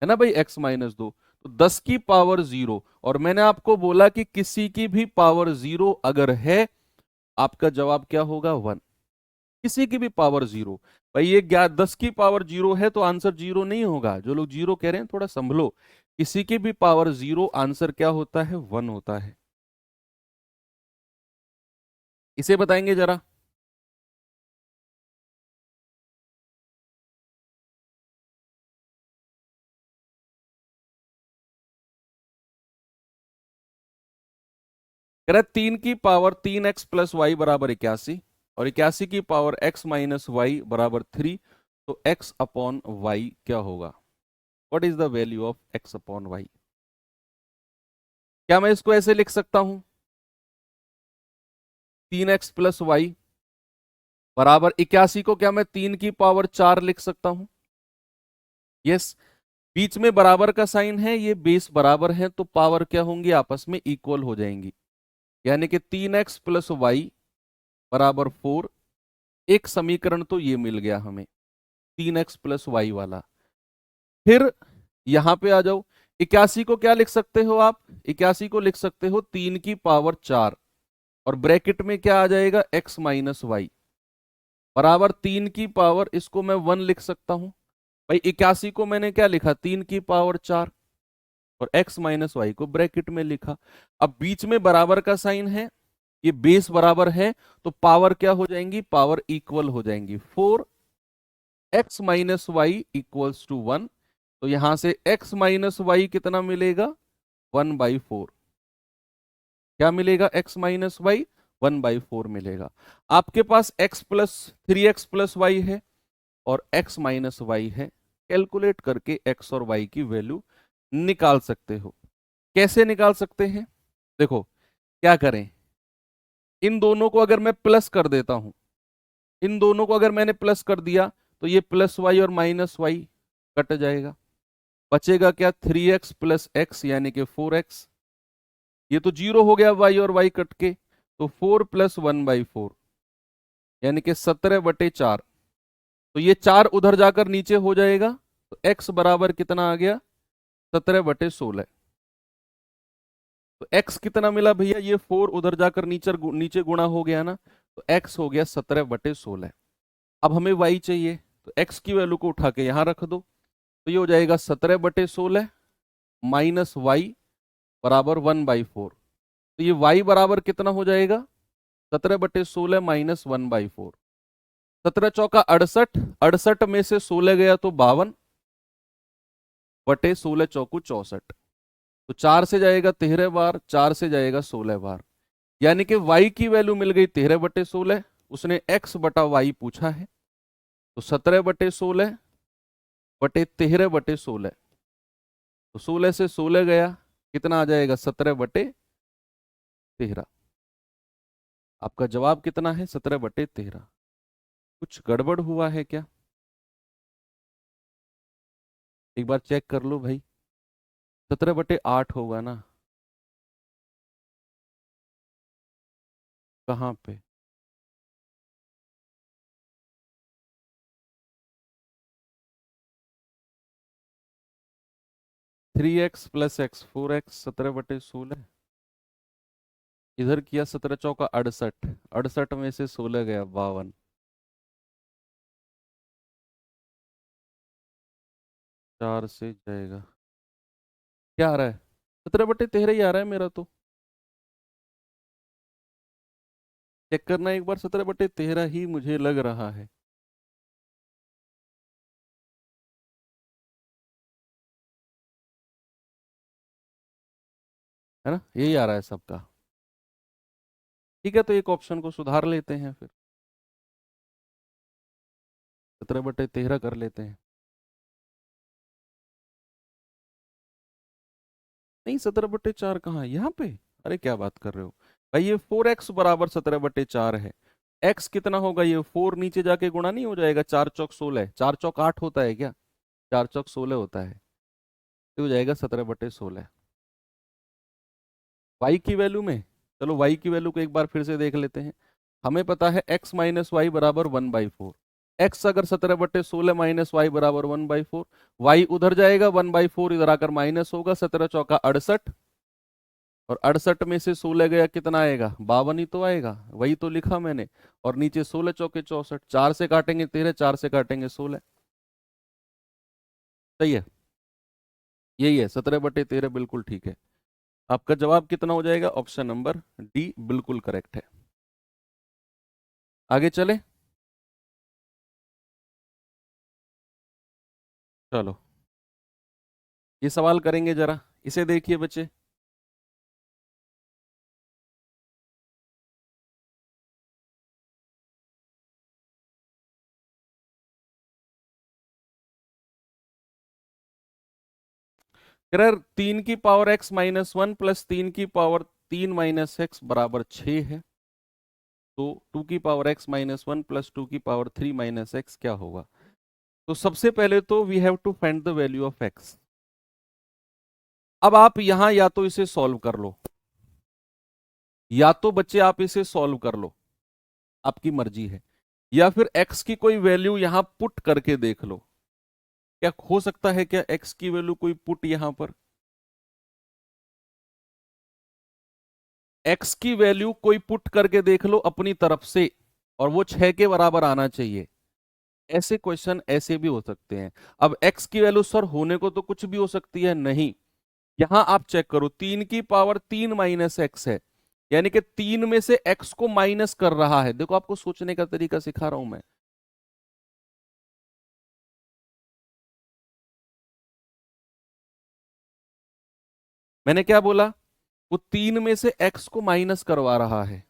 है ना भाई, x माइनस दो, तो 10 की पावर 0। और मैंने आपको बोला कि किसी की भी पावर 0 अगर है, आपका जवाब क्या होगा 1। किसी की भी पावर 0। भाई ये 10 की पावर 0 है तो आंसर 0 नहीं होगा। जो लोग 0 कह रहे हैं थोड़ा संभलो, किसी की भी पावर 0, आंसर क्या होता है 1 होता है। इसे बताएंगे जरा। कह रहा है 3 की पावर 3x + y बराबर 81, और 81 की पावर x माइनस वाई बराबर 3, तो x अपॉन वाई क्या होगा। What is the value of x upon Y. क्या मैं इसको ऐसे लिख सकता हूं, 3x + y बराबर 81 को क्या मैं 3 की पावर 4 लिख सकता हूं। यस। बीच में बराबर का साइन है, ये बेस बराबर है, तो पावर क्या होंगी आपस में इक्वल हो जाएंगी। यानी कि 3x + y बराबर 4। एक समीकरण तो ये मिल गया हमें 3x + y वाला। फिर यहां पे आ जाओ, 81 को क्या लिख सकते हो आप, 81 को लिख सकते हो 3 की पावर 4, और ब्रैकेट में क्या आ जाएगा x माइनस वाई बराबर 3 की पावर, इसको मैं 1 लिख सकता हूं। भाई 81 को मैंने क्या लिखा 3 की पावर 4, और x माइनस वाई को ब्रैकेट में लिखा। अब बीच में बराबर का साइन है, ये बेस बराबर है, तो पावर क्या हो जाएंगी, पावर इक्वल हो जाएंगी। 4x minus Y equals to 1, तो यहां से x माइनस वाई कितना मिलेगा 1/4। क्या मिलेगा x माइनस वाई 1/4 मिलेगा। आपके पास x प्लस 3x + y है और x माइनस वाई है। कैलकुलेट करके x और y की वैल्यू निकाल सकते हो। कैसे निकाल सकते हैं, देखो क्या करें, इन दोनों को अगर मैं प्लस कर देता हूं, इन दोनों को अगर मैंने प्लस कर दिया, तो ये प्लस वाई और माइनस वाई कट जाएगा। बचेगा क्या 3x + x यानी कि 4x। ये तो 0 हो गया y और y कट के, तो 4 + 1/4 यानी कि 17/4। तो ये 4 उधर जाकर नीचे हो जाएगा, तो x बराबर कितना आ गया 17/16। तो x कितना मिला भैया, ये 4 उधर जाकर नीचे नीचे गुणा हो गया ना, तो x हो गया 17/16। अब हमें y चाहिए, तो x की वैल्यू को उठा के यहां रख दो, तो ये हो जाएगा 17/16 माइनस वाई बराबर 1/4। तो ये y बराबर कितना हो जाएगा 17/16 माइनस 1/4। 17 × 4 = 68, 68 में से 16 गया तो 52/16 × 4 = 64। तो 4 से जाएगा 13 बार, 4 से जाएगा 16 बार, यानी कि y की वैल्यू मिल गई 13/16। उसने x बटा y पूछा है, तो 17/16/13/16, तो 16 से 16 गया, कितना आ जाएगा 17/13। आपका जवाब कितना है 17/13। कुछ गड़बड़ हुआ है क्या, एक बार चेक कर लो भाई। 17/8 होगा ना, कहाँ पे। 3x + x 4x 17/16, इधर किया 17 × 4 = 68, 68 में से 16 गया 52। 4 से जाएगा, क्या आ रहा है? 17/13 ही आ रहा है मेरा तो। चेक करना एक बार, 17/13 ही मुझे लग रहा है। है ना, यही आ रहा है सबका। ठीक है, तो एक ऑप्शन को सुधार लेते हैं फिर, 17/13 कर लेते हैं। नहीं, 17/4 कहाँ यहाँ पे? अरे क्या बात कर रहे हो भाई, ये 4x बराबर 17/4 है। x कितना होगा, ये 4 नीचे जाके गुणा नहीं हो जाएगा, 4 चौक 16, 4 चौक 8 होता है क्या? 4 चौक 16 होता है, तो हो जाएगा 17/16। y की वैल्यू में, चलो y की वैल्यू को एक बार फिर से देख लेते हैं। हमें पता है x माइनस वाई बराबर 1/4। x अगर 17/16 माइनस वाई बराबर 1/4, y उधर जाएगा, 1/4 इधर आकर माइनस होगा, 17 चौका 68, और 68 में से 16 गया, कितना आएगा? 52 ही तो आएगा, वही तो लिखा मैंने। और नीचे 16 चौके 64, 4 से काटेंगे 13, 4 से काटेंगे 16। सही है, यही है 17/13, बिल्कुल ठीक है। आपका जवाब कितना हो जाएगा? ऑप्शन नंबर डी बिल्कुल करेक्ट है। आगे चले, चलो ये सवाल करेंगे, जरा इसे देखिए बच्चे। कह 3 की पावर x-1 प्लस 3 की पावर 3 - x बराबर 6 है, तो 2 की पावर x-1 प्लस 2 की पावर 3 - x क्या होगा? तो सबसे पहले तो we have to find the value of x। अब आप यहां या तो इसे सॉल्व कर लो, या तो बच्चे आप इसे सॉल्व कर लो, आपकी मर्जी है, या फिर x की कोई वैल्यू यहां पुट करके देख लो। क्या हो सकता है क्या x की वैल्यू कोई पुट यहां पर? x की वैल्यू कोई पुट करके देख लो अपनी तरफ से, और वो 6 के बराबर आना चाहिए। ऐसे क्वेश्चन ऐसे भी हो सकते हैं। अब x की वैल्यू सर होने को तो कुछ भी हो सकती है, नहीं। यहां आप चेक करो, 3 की पावर 3 - x है, यानी कि 3 में से x को माइनस कर रहा है। देखो, आपको सोचने का तरीका सिखा रहा हूं मैं। मैंने क्या बोला? वो 3 में से x को माइनस करवा रहा है,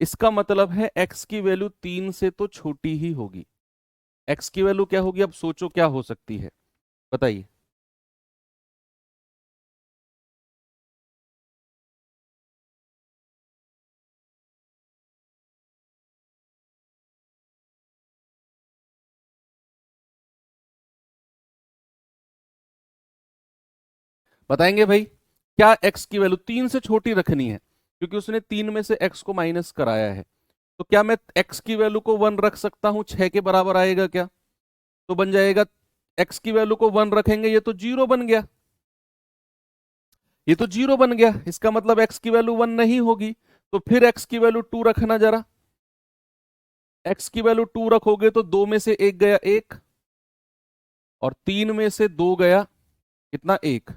इसका मतलब है x की वैल्यू 3 से तो छोटी ही होगी। x की वैल्यू क्या होगी? अब सोचो क्या हो सकती है, बताइए। बताएंगे भाई, क्या x की वैल्यू 3 से छोटी रखनी है, क्योंकि उसने 3 में से x को माइनस कराया है। तो क्या मैं x की वैल्यू को 1 रख सकता हूं? 6 के बराबर आएगा क्या? तो बन जाएगा, x की वैल्यू को 1 रखेंगे, ये तो 0 बन गया, ये तो 0 बन गया, इसका मतलब x की वैल्यू 1 नहीं होगी। तो फिर x की वैल्यू 2 रखना जरा। x की वैल्यू 2 रखोगे तो 2 में से 1 गया 1, और 3 में से 2 गया कितना? 1।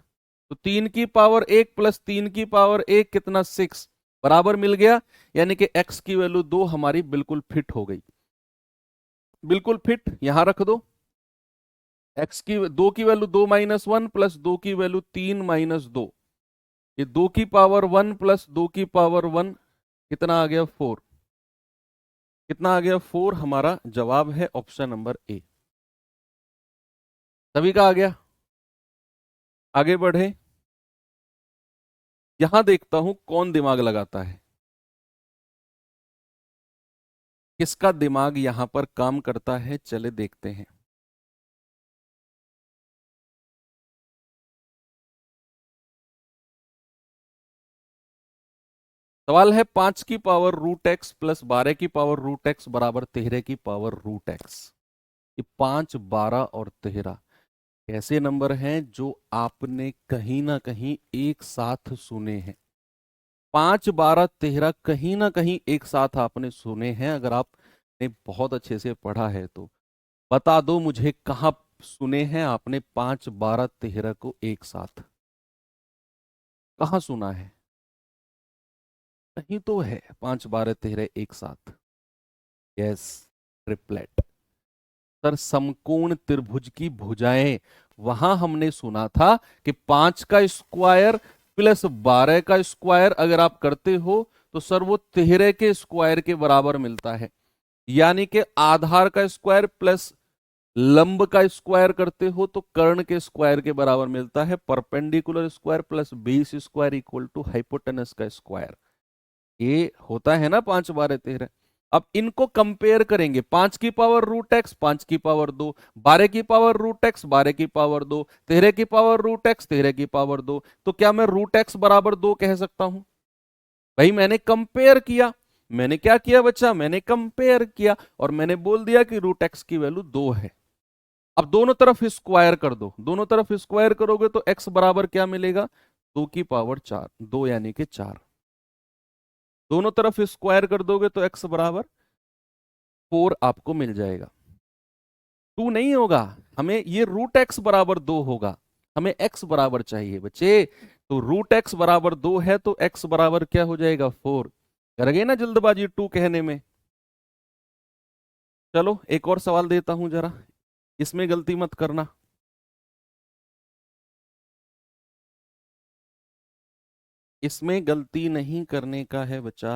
तो 3 की पावर 1 प्लस 3 की पावर 1 कितना? 6, बराबर मिल गया। यानी कि x की वैल्यू 2 हमारी बिल्कुल फिट हो गई, बिल्कुल फिट। यहां रख दो, x की 2 की वैल्यू 2 - 1 प्लस 2 की वैल्यू 3 - 2, ये 2 की पावर 1 प्लस 2 की पावर 1 कितना आ गया? 4। कितना आ गया? 4। हमारा जवाब है ऑप्शन नंबर ए। सभी का आ गया? आगे बढ़े, यहां देखता हूं कौन दिमाग लगाता है, किसका दिमाग यहां पर काम करता है, चले देखते हैं। सवाल है 5 की पावर √x प्लस 12 की पावर √x बराबर 13 की पावर √x। ये 5, 12 और 13 ऐसे नंबर हैं जो आपने कहीं ना कहीं एक साथ सुने हैं। 5, 12, 13 कहीं ना कहीं एक साथ आपने सुने हैं, अगर आपने बहुत अच्छे से पढ़ा है तो। बता दो मुझे कहाँ सुने हैं आपने 5 12 13 को एक साथ? कहाँ सुना है? कहीं तो है 5 12 13 एक साथ। Yes, triplet. सर समकोण त्रिभुज की भुजाएं, वहां हमने सुना था कि 5 का स्क्वायर प्लस 12 का स्क्वायर अगर आप करते हो तो सर वो 13 के स्क्वायर के बराबर मिलता है। यानी कि आधार का स्क्वायर प्लस लंब का स्क्वायर करते हो तो कर्ण के स्क्वायर के बराबर मिलता है। Perpendicular square plus base square equal to hypotenuse का स्क्वायर। ये होता है ना 5 12 13। अब इनको कंपेयर करेंगे, 5 की पावर रूट एक्स 5 की पावर 2, 12 की पावर रूट एक्स 12 की पावर 2, 13 की पावर रूट एक्स 13 की पावर 2। तो क्या मैं रूट एक्स बराबर 2 कह सकता हूं? भाई मैंने कंपेयर किया। मैंने क्या किया बच्चा? मैंने कंपेयर किया और मैंने बोल दिया कि रूट एक्स की वैल्यू 2 है। अब दोनों तरफ स्क्वायर कर दो, दोनों तरफ स्क्वायर करोगे तो x बराबर क्या मिलेगा? 2 की पावर 4, 2 यानी कि 4। दोनों तरफ स्क्वायर कर दोगे तो x बराबर 4 आपको मिल जाएगा। 2 नहीं होगा, हमें ये रूट एक्स बराबर 2 होगा। हमें x बराबर चाहिए बच्चे। तो रूट एक्स बराबर 2 है तो x बराबर क्या हो जाएगा? 4। कर गए ना जल्दबाजी 2 कहने में। चलो एक और सवाल देता हूं जरा, इसमें गलती मत करना। इसमें गलती नहीं करने का है बच्चा।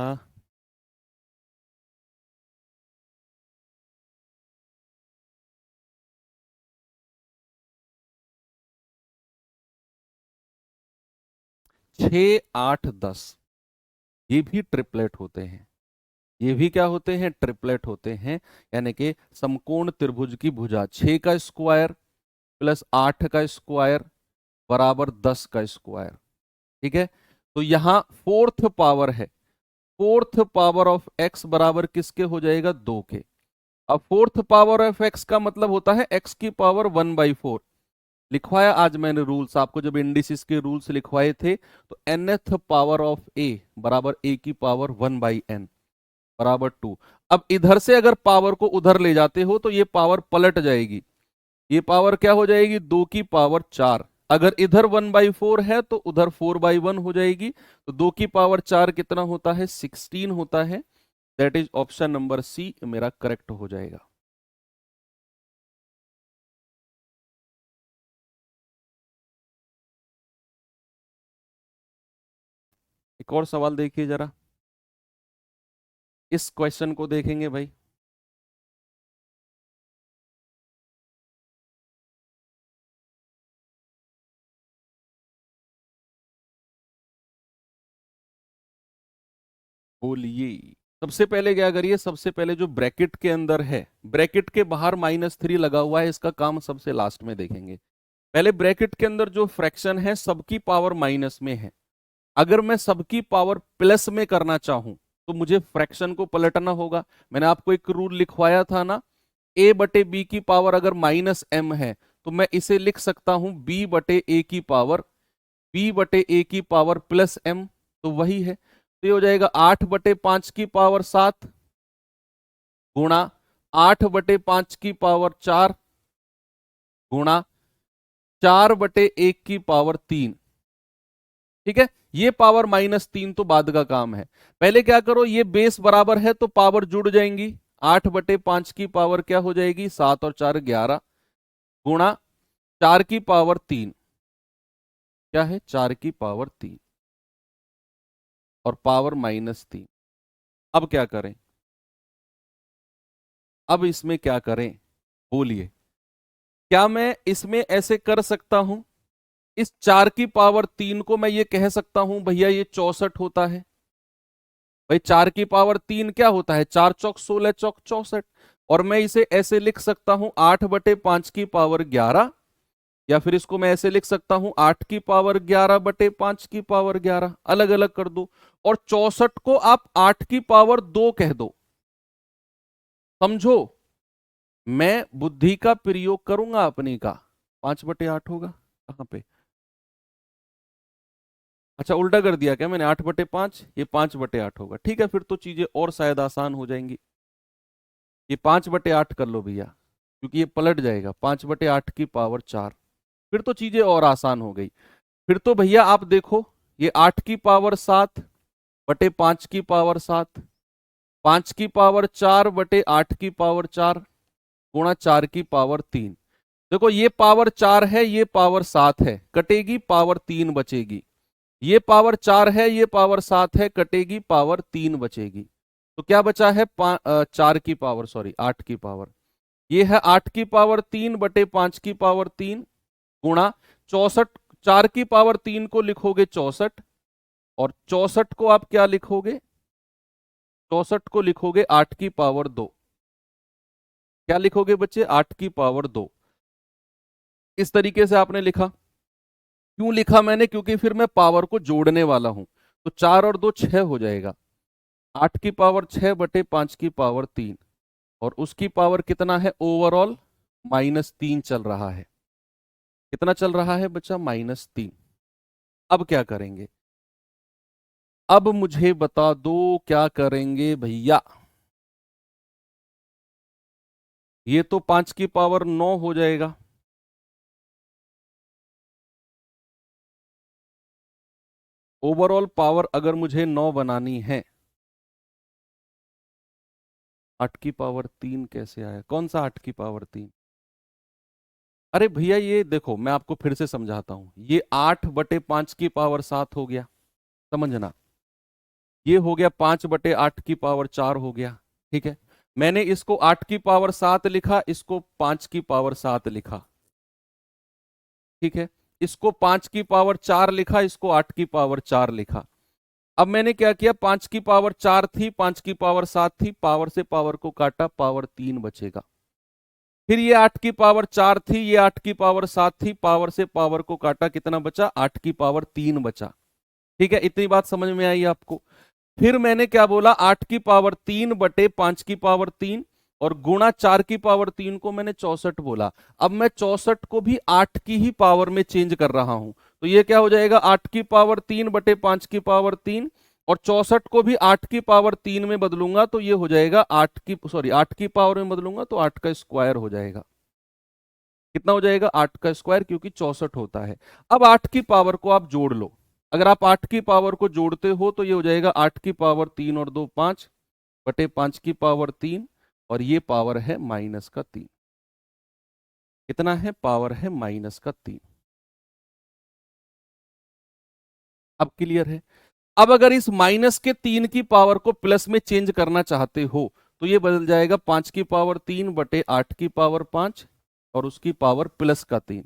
6 8 10 ये भी ट्रिपलेट होते हैं। ये भी क्या होते हैं? ट्रिपलेट होते हैं। यानी कि समकोण त्रिभुज की भुजा 6 का स्क्वायर प्लस 8 का स्क्वायर बराबर 10 का स्क्वायर। ठीक है, तो यहां फोर्थ पावर है। फोर्थ पावर ऑफ एक्स बराबर किसके हो जाएगा? 2 के। अब फोर्थ पावर ऑफ एक्स का मतलब होता है एक्स की पावर 1/4। लिखवाया आज मैंने रूल्स आपको, जब इंडिसिस के रूल्स लिखवाए थे तो nth पावर ऑफ ए बराबर ए की पावर 1/n बराबर 2। अब इधर से अगर पावर को उधर ले जाते हो तो ये पावर पलट जाएगी। ये पावर क्या हो जाएगी? 2 की पावर 4। अगर इधर 1/4 है तो उधर 4/1 हो जाएगी। तो 2 की पावर 4 कितना होता है? 16 होता है। That is option number C मेरा करेक्ट हो जाएगा। एक और सवाल देखिए जरा, इस क्वेश्चन को देखेंगे भाई। बोलिए। सबसे पहले क्या करिए, सबसे पहले जो ब्रैकेट के अंदर है, ब्रैकेट के बाहर -3 लगा हुआ है, इसका काम सबसे लास्ट में देखेंगे। पहले ब्रैकेट के अंदर जो फ्रैक्शन है सबकी पावर माइनस में है। अगर मैं सबकी पावर प्लस में करना चाहूं तो मुझे फ्रैक्शन को पलटना होगा। मैंने आपको एक रूल लिखवाया था ना, a बटे बी की पावर अगर -m है तो मैं इसे लिख सकता हूं b बटे ए की पावर, b बटे ए की पावर प्लस m। तो वही है, तो ये हो जाएगा 8/5 की पावर 7 गुणा 8/5 की पावर 4 गुणा 4/1 की पावर 3। ठीक है, ये पावर -3 तो बाद का काम है। पहले क्या करो, ये बेस बराबर है तो पावर जुड़ जाएंगी। 8/5 की पावर क्या हो जाएगी? 7 और 4 11 गुणा 4 की पावर 3। क्या है? 4 की पावर 3 और पावर -3। अब क्या करें? अब इसमें क्या करें? बोलिए। क्या मैं इसमें ऐसे कर सकता हूं, इस 4 की पावर 3 को मैं ये कह सकता हूं भैया ये 64 होता है? भाई 4 की पावर 3 क्या होता है? 4 चौक 16 चौक 64। और मैं इसे ऐसे लिख सकता हूं 8/5 की पावर 11, या फिर इसको मैं ऐसे लिख सकता हूं 8 की पावर 11/5 की पावर 11। अलग अलग कर दो और 64 को आप 8 की पावर 2 कह दो। समझो, मैं बुद्धि का प्रयोग करूंगा अपनी का। 5/8 होगा कहां पे? अच्छा उल्टा कर दिया क्या मैंने? 8/5, ये 5/8 होगा। ठीक है, फिर तो चीजें और शायद आसान हो जाएंगी। ये 5/8 कर लो भैया। क्योंकि ये पलट जाएगा, 5/8 की पावर 4। फिर तो चीजें और आसान हो गई। फिर तो भैया आप देखो, ये 8 की पावर 7 बटे 5 की पावर 7, 5 की पावर 4 बटे 8 की पावर 4 गुणा 4 की पावर 3। देखो ये पावर 4 है, ये पावर 7 है, कटेगी, पावर 3 बचेगी। ये पावर 4 है, ये पावर 7 है, कटेगी, पावर 3 बचेगी। तो क्या बचा है? 4 की पावर, सॉरी 8 की पावर। ये है 8 की पावर 3 बटे 5 की पावर 3 गुणा 64। 4 की पावर 3 को लिखोगे 64, और 64 को आप क्या लिखोगे? 64 को लिखोगे 8 की पावर 2। क्या लिखोगे बच्चे? 8 की पावर 2। इस तरीके से आपने लिखा। क्यों लिखा मैंने? क्योंकि फिर मैं पावर को जोड़ने वाला हूं। तो 4 और 2 6 हो जाएगा। 8 की पावर 6 बटे 5 की पावर 3, और उसकी पावर कितना है ओवरऑल? -3 चल रहा है। कितना चल रहा है बच्चा? -3। अब क्या करेंगे? अब मुझे बता दो क्या करेंगे भैया। ये तो 5 की पावर 9 हो जाएगा। ओवरऑल पावर अगर मुझे 9 बनानी है, 8 की पावर 3 कैसे आया? कौन सा 8 की पावर 3? अरे भैया ये देखो, मैं आपको फिर से समझाता हूं। ये 8/5 की पावर 7 हो गया, समझना। ये हो गया 5/8 की पावर 4 हो गया। ठीक है, मैंने इसको 8 की पावर 7 लिखा, इसको 5 की पावर 7 लिखा। ठीक है, इसको 5 की पावर 4 लिखा, इसको 8 की पावर 4 लिखा। अब मैंने क्या किया? 5 की पावर 4 थी, 5 की पावर 7 थी, पावर से पावर को काटा, पावर 3 बचेगा। फिर ये 8 की पावर 4 थी, ये 8 की पावर 7 थी, पावर से पावर को काटा, कितना बचा? 8 की पावर 3 बचा। ठीक है, इतनी बात समझ में आई आपको? फिर मैंने क्या बोला? 8 की पावर 3 बटे 5 की पावर 3, और गुणा 4 की पावर 3 को मैंने 64 बोला। अब मैं 64 को भी 8 की ही पावर में चेंज कर रहा हूं। तो ये क्या हो जाएगा? 8 की पावर 3 बटे 5 की पावर 3, और 64 को भी 8 की पावर 3 में बदलूंगा तो ये हो जाएगा 8 की पावर में बदलूंगा तो 8 का स्क्वायर हो जाएगा। कितना हो जाएगा? 8 का स्क्वायर, क्योंकि 64 होता है। अब 8 की पावर को आप जोड़ लो। अगर आप 8 की पावर को जोड़ते हो तो ये हो जाएगा 8 की पावर 3 और 2 5 बटे 5 की पावर 3, और ये पावर है -3। कितना है? पावर है -3। अब क्लियर है? अब अगर इस -3 की पावर को प्लस में चेंज करना चाहते हो तो ये बदल जाएगा 5 की पावर 3 बटे 8 की पावर 5, और उसकी पावर +3।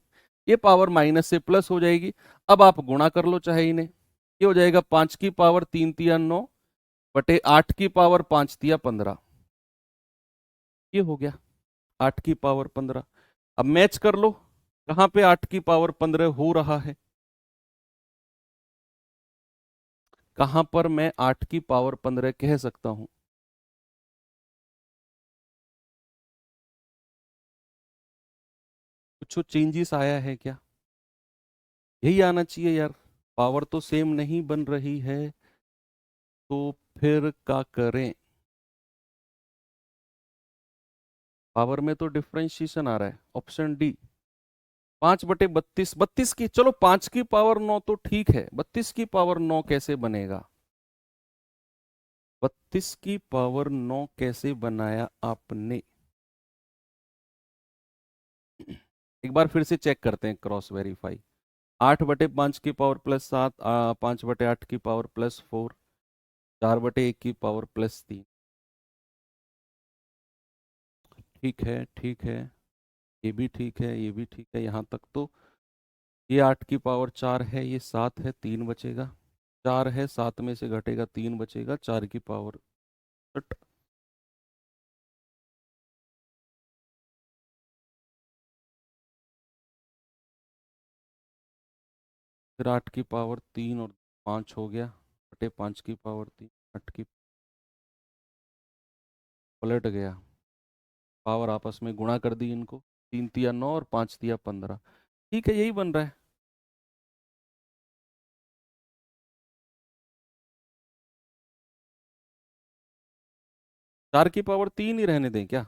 ये पावर माइनस से प्लस हो जाएगी। अब आप गुणा कर लो चाहे इन्हें। ये हो जाएगा 5 की पावर 3 तिया 9 बटे 8 की पावर 5 तिया 15। ये हो गया 8 की पावर 15। अब मैच कर लो, कहां पे 8 की पावर 15 हो रहा है, कहां पर मैं 8 की पावर 15 कह सकता हूं। कुछ चेंजेस आया है क्या? यही आना चाहिए यार। पावर तो सेम नहीं बन रही है, तो फिर क्या करें? पावर में तो डिफरेंशिएशन आ रहा है, ऑप्शन डी। 5/32, 32 की, चलो 5 की पावर 9 तो ठीक है, 32 की पावर 9 कैसे बनेगा? 32 की पावर 9 कैसे बनाया आपने? एक बार फिर से चेक करते हैं, क्रॉस वेरीफाई। 8/5 की पावर +7, 5/8 की पावर +4, 4/1 की पावर +3। ठीक है, ठीक है, ये भी ठीक है, ये भी ठीक है, यहाँ तक तो। ये 8 की पावर 4 है, ये 7 है, 3 बचेगा। 4 है, 7 में से घटेगा, 3 बचेगा, 4 की पावर 8। फिर 8 की पावर 3 और 5 हो गया, बटे 5 की पावर 3, 8 की पलट गया। पावर आपस में गुणा कर दी इनको, 3 तिया 9 और 5 तिया 15। ठीक है, यही बन रहा है। 4 की पावर 3 ही रहने दें क्या?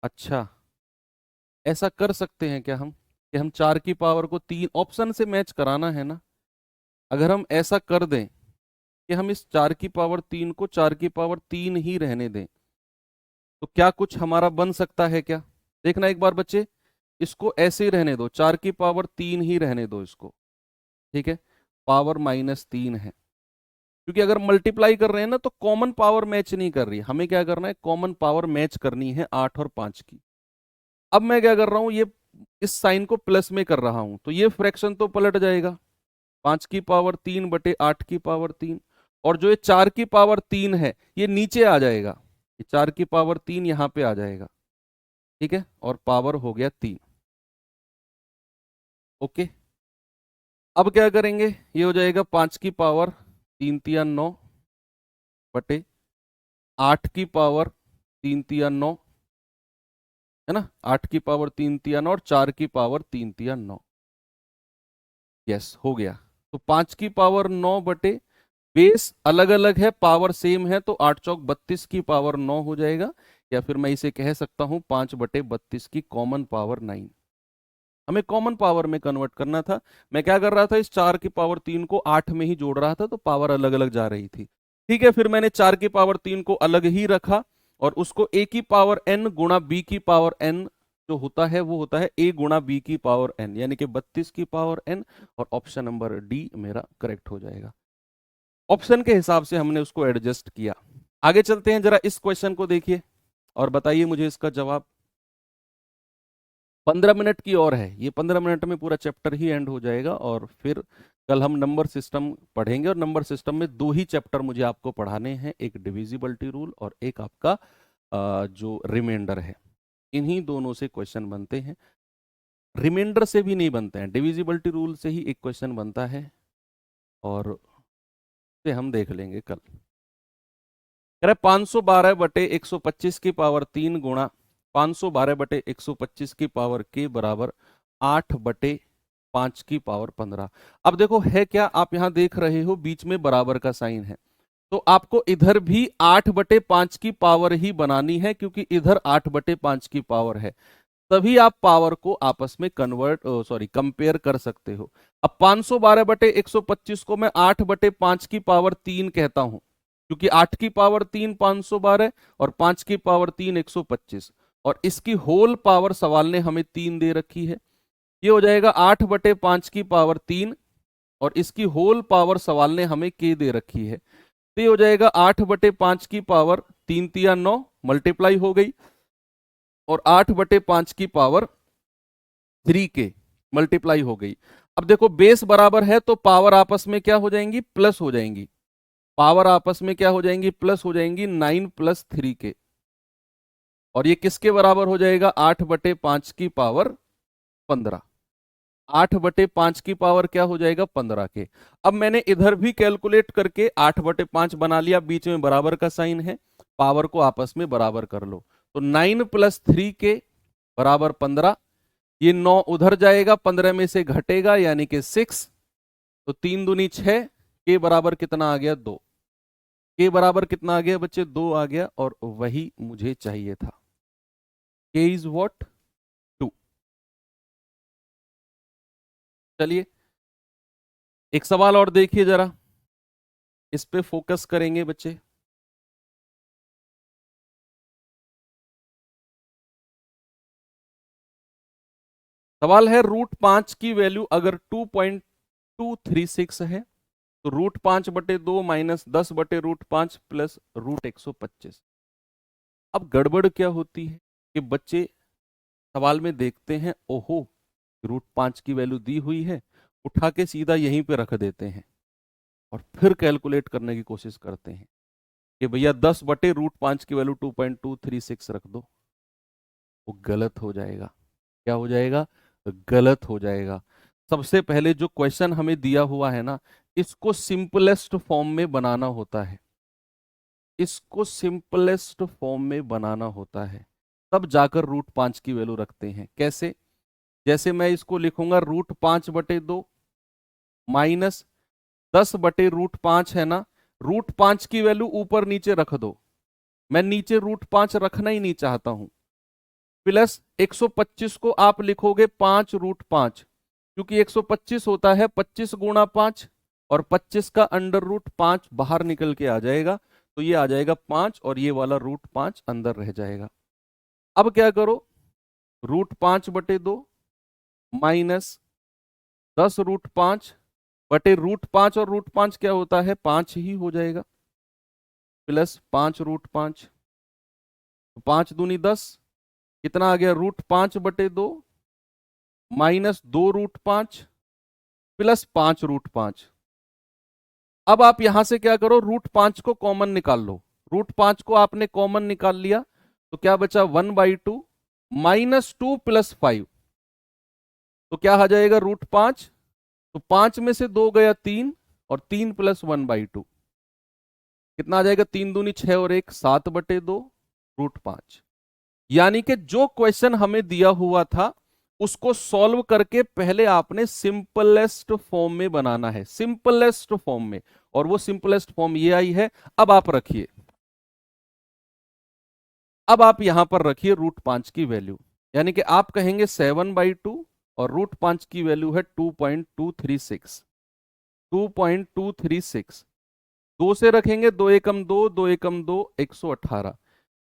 अच्छा, ऐसा कर सकते हैं क्या हम कि हम 4 की पावर को 3 ऑप्शन से मैच कराना है ना। अगर हम ऐसा कर दें कि हम इस 4 की पावर 3 को 4 की पावर 3 ही रहने दें, तो क्या कुछ हमारा बन सकता है क्या? देखना एक बार बच्चे, इसको ऐसे ही रहने दो, 4 की पावर 3 ही रहने दो इसको। ठीक है, पावर -3 है, क्योंकि अगर मल्टीप्लाई कर रहे हैं ना तो कॉमन पावर मैच नहीं कर रही, हमें क्या करना है, कॉमन पावर मैच करनी है 8 और 5 की। अब मैं क्या कर रहा हूं, ये इस साइन को प्लस में कर रहा हूं, तो ये फ्रैक्शन तो पलट जाएगा, 5 की पावर 3 बटे 8 की पावर 3, और जो ये 4 की पावर 3 है ये नीचे आ जाएगा, ये 4 की पावर 3 यहां पे आ जाएगा। ठीक है, और पावर हो गया 3। ओके, अब क्या करेंगे, ये हो जाएगा 5 की पावर 3 × 9 बटे 8 की पावर 3 × 9, है ना, 8 की पावर 3 × 9 और 4 की पावर 3 × 9। यस, हो गया। तो 5 की पावर 9 बटे, बेस अलग अलग है पावर सेम है, तो 8 चौक 32 की पावर 9 हो जाएगा, या फिर मैं इसे कह सकता हूं 5/32 की कॉमन पावर 9। हमें कॉमन पावर में कन्वर्ट करना था। मैं क्या कर रहा था, इस 4 की पावर 3 को 8 में ही जोड़ रहा था, तो पावर अलग अलग जा रही थी। ठीक है, फिर मैंने 4 की पावर 3 को अलग ही रखा, और उसको A की पावर n गुणा B की पावर n जो होता है वो होता है A × B की पावर n, यानी कि 32 की पावर n, और ऑप्शन नंबर डी मेरा करेक्ट हो जाएगा। ऑप्शन के हिसाब से हमने उसको एडजस्ट किया। आगे चलते हैं, जरा इस क्वेश्चन को देखिए और बताइए मुझे इसका जवाब। 15 मिनट की और है, ये 15 मिनट में पूरा चैप्टर ही एंड हो जाएगा, और फिर कल हम नंबर सिस्टम पढ़ेंगे, और नंबर सिस्टम में 2 ही चैप्टर मुझे आपको पढ़ाने हैं, एक डिविजिबिलिटी रूल और एक आपका जो रिमाइंडर है। इन्हीं दोनों से क्वेश्चन बनते हैं, रिमाइंडर से भी नहीं बनते हैं, डिविजिबिलिटी रूल से ही एक क्वेश्चन बनता है, और से हम देख लेंगे कल। कह रहे 512/125 की पावर 3 गुणा 512/125 की पावर के बराबर 8/5 की पावर 15। अब देखो है क्या, आप यहां देख रहे हो बीच में बराबर का साइन है, तो आपको इधर भी 8/5 की पावर ही बनानी है, क्योंकि इधर 8/5 की पावर है, तभी आप पावर को आपस में कंपेयर कर सकते हो। अब 512/125 को मैं 8/5 की पावर 3 कहता हूं, क्योंकि 8 की पावर 3 512 और 5 की पावर 3 125, और इसकी होल पावर सवाल ने हमें 3 दे रखी है। ये हो जाएगा 8/5 की पावर 3, और इसकी होल पावर सवाल ने हमें के दे रखी है, तो ये हो जाएगा 8/5 की पावर 3 × 9 मल्टीप्लाई हो गई, और 8/5 की पावर 3 के मल्टीप्लाई हो गई। अब देखो बेस बराबर है, तो पावर आपस में क्या हो जाएंगी, प्लस हो जाएंगी, पावर आपस में क्या हो जाएंगी, प्लस हो जाएंगी, 9 + 3 के, और ये किसके बराबर हो जाएगा, 8/5 की पावर 15। 8/5 की पावर क्या हो जाएगा, 15 के। अब मैंने इधर भी कैलकुलेट करके 8/5 बना लिया, बीच में बराबर का साइन है, पावर को आपस में बराबर कर लो, तो 9 + 3 के बराबर 15, ये 9 उधर जाएगा, 15 में से घटेगा यानी कि 6, तो 3 दूनी 6, के बराबर कितना आ गया, 2। के बराबर कितना आ गया बच्चे, 2 आ गया, और वही मुझे चाहिए था। के इज व्हाट, 2। चलिए एक सवाल और देखिए जरा, इस पे फोकस करेंगे बच्चे। सवाल है, √5 की वैल्यू अगर 2.236 है, तो √5/2 -10/√5 प्लस √125। अब गड़बड़ क्या होती है कि बच्चे सवाल में देखते हैं, ओहो √5 की वैल्यू दी हुई है, उठा के सीधा यहीं पे रख देते हैं, और फिर कैलकुलेट करने की कोशिश करते हैं कि भैया 10/√5 की वैल्यू 2.236 रख दो। वो गलत हो जाएगा। क्या हो जाएगा, गलत हो जाएगा। सबसे पहले जो क्वेश्चन हमें दिया हुआ है ना, इसको सिंपलेस्ट फॉर्म में बनाना होता है, इसको सिंपलेस्ट फॉर्म में बनाना होता है, तब जाकर √5 की वैल्यू रखते हैं। कैसे, जैसे मैं इसको लिखूंगा √5/2 -10/√5 है ना, √5 की वैल्यू ऊपर नीचे रख दो, मैं नीचे √5 रखना ही नहीं चाहता हूं, प्लस 125 को आप लिखोगे 5√5, क्योंकि 125 होता है 25 गुणा 5, और 25 का अंडर रूट 5 बाहर निकल के आ जाएगा, तो ये आ जाएगा 5 और ये वाला √5 अंदर रह जाएगा। अब क्या करो, √5/2 माइनस 10√5 बटे √5, और √5 क्या होता है 5 ही हो जाएगा, प्लस 5√5, 5 दूनी 10, कितना आ गया √5/2 माइनस 2√5 प्लस 5√5। अब आप यहां से क्या करो, √5 को कॉमन निकाल लो। √5 को आपने कॉमन निकाल लिया तो क्या बचा 1/2 माइनस 2 प्लस 5, तो क्या आ जाएगा √5, तो 5 में से 2 गया 3, और 3 प्लस 1/2 कितना आ जाएगा, 3 दूनी 6 और 1 7/2 √5। यानी कि जो क्वेश्चन हमें दिया हुआ था उसको सॉल्व करके पहले आपने सिंपलेस्ट फॉर्म में बनाना है, सिंपलेस्ट फॉर्म में, और वो सिंपलेस्ट फॉर्म ये आई है। अब आप रखिए, अब आप यहां पर रखिए √5 की वैल्यू, यानी कि आप कहेंगे 7/2 और √5 की वैल्यू है 2.236, 2.236। 2 से रखेंगे, 2 एकम 2, 2 एकम 2 118,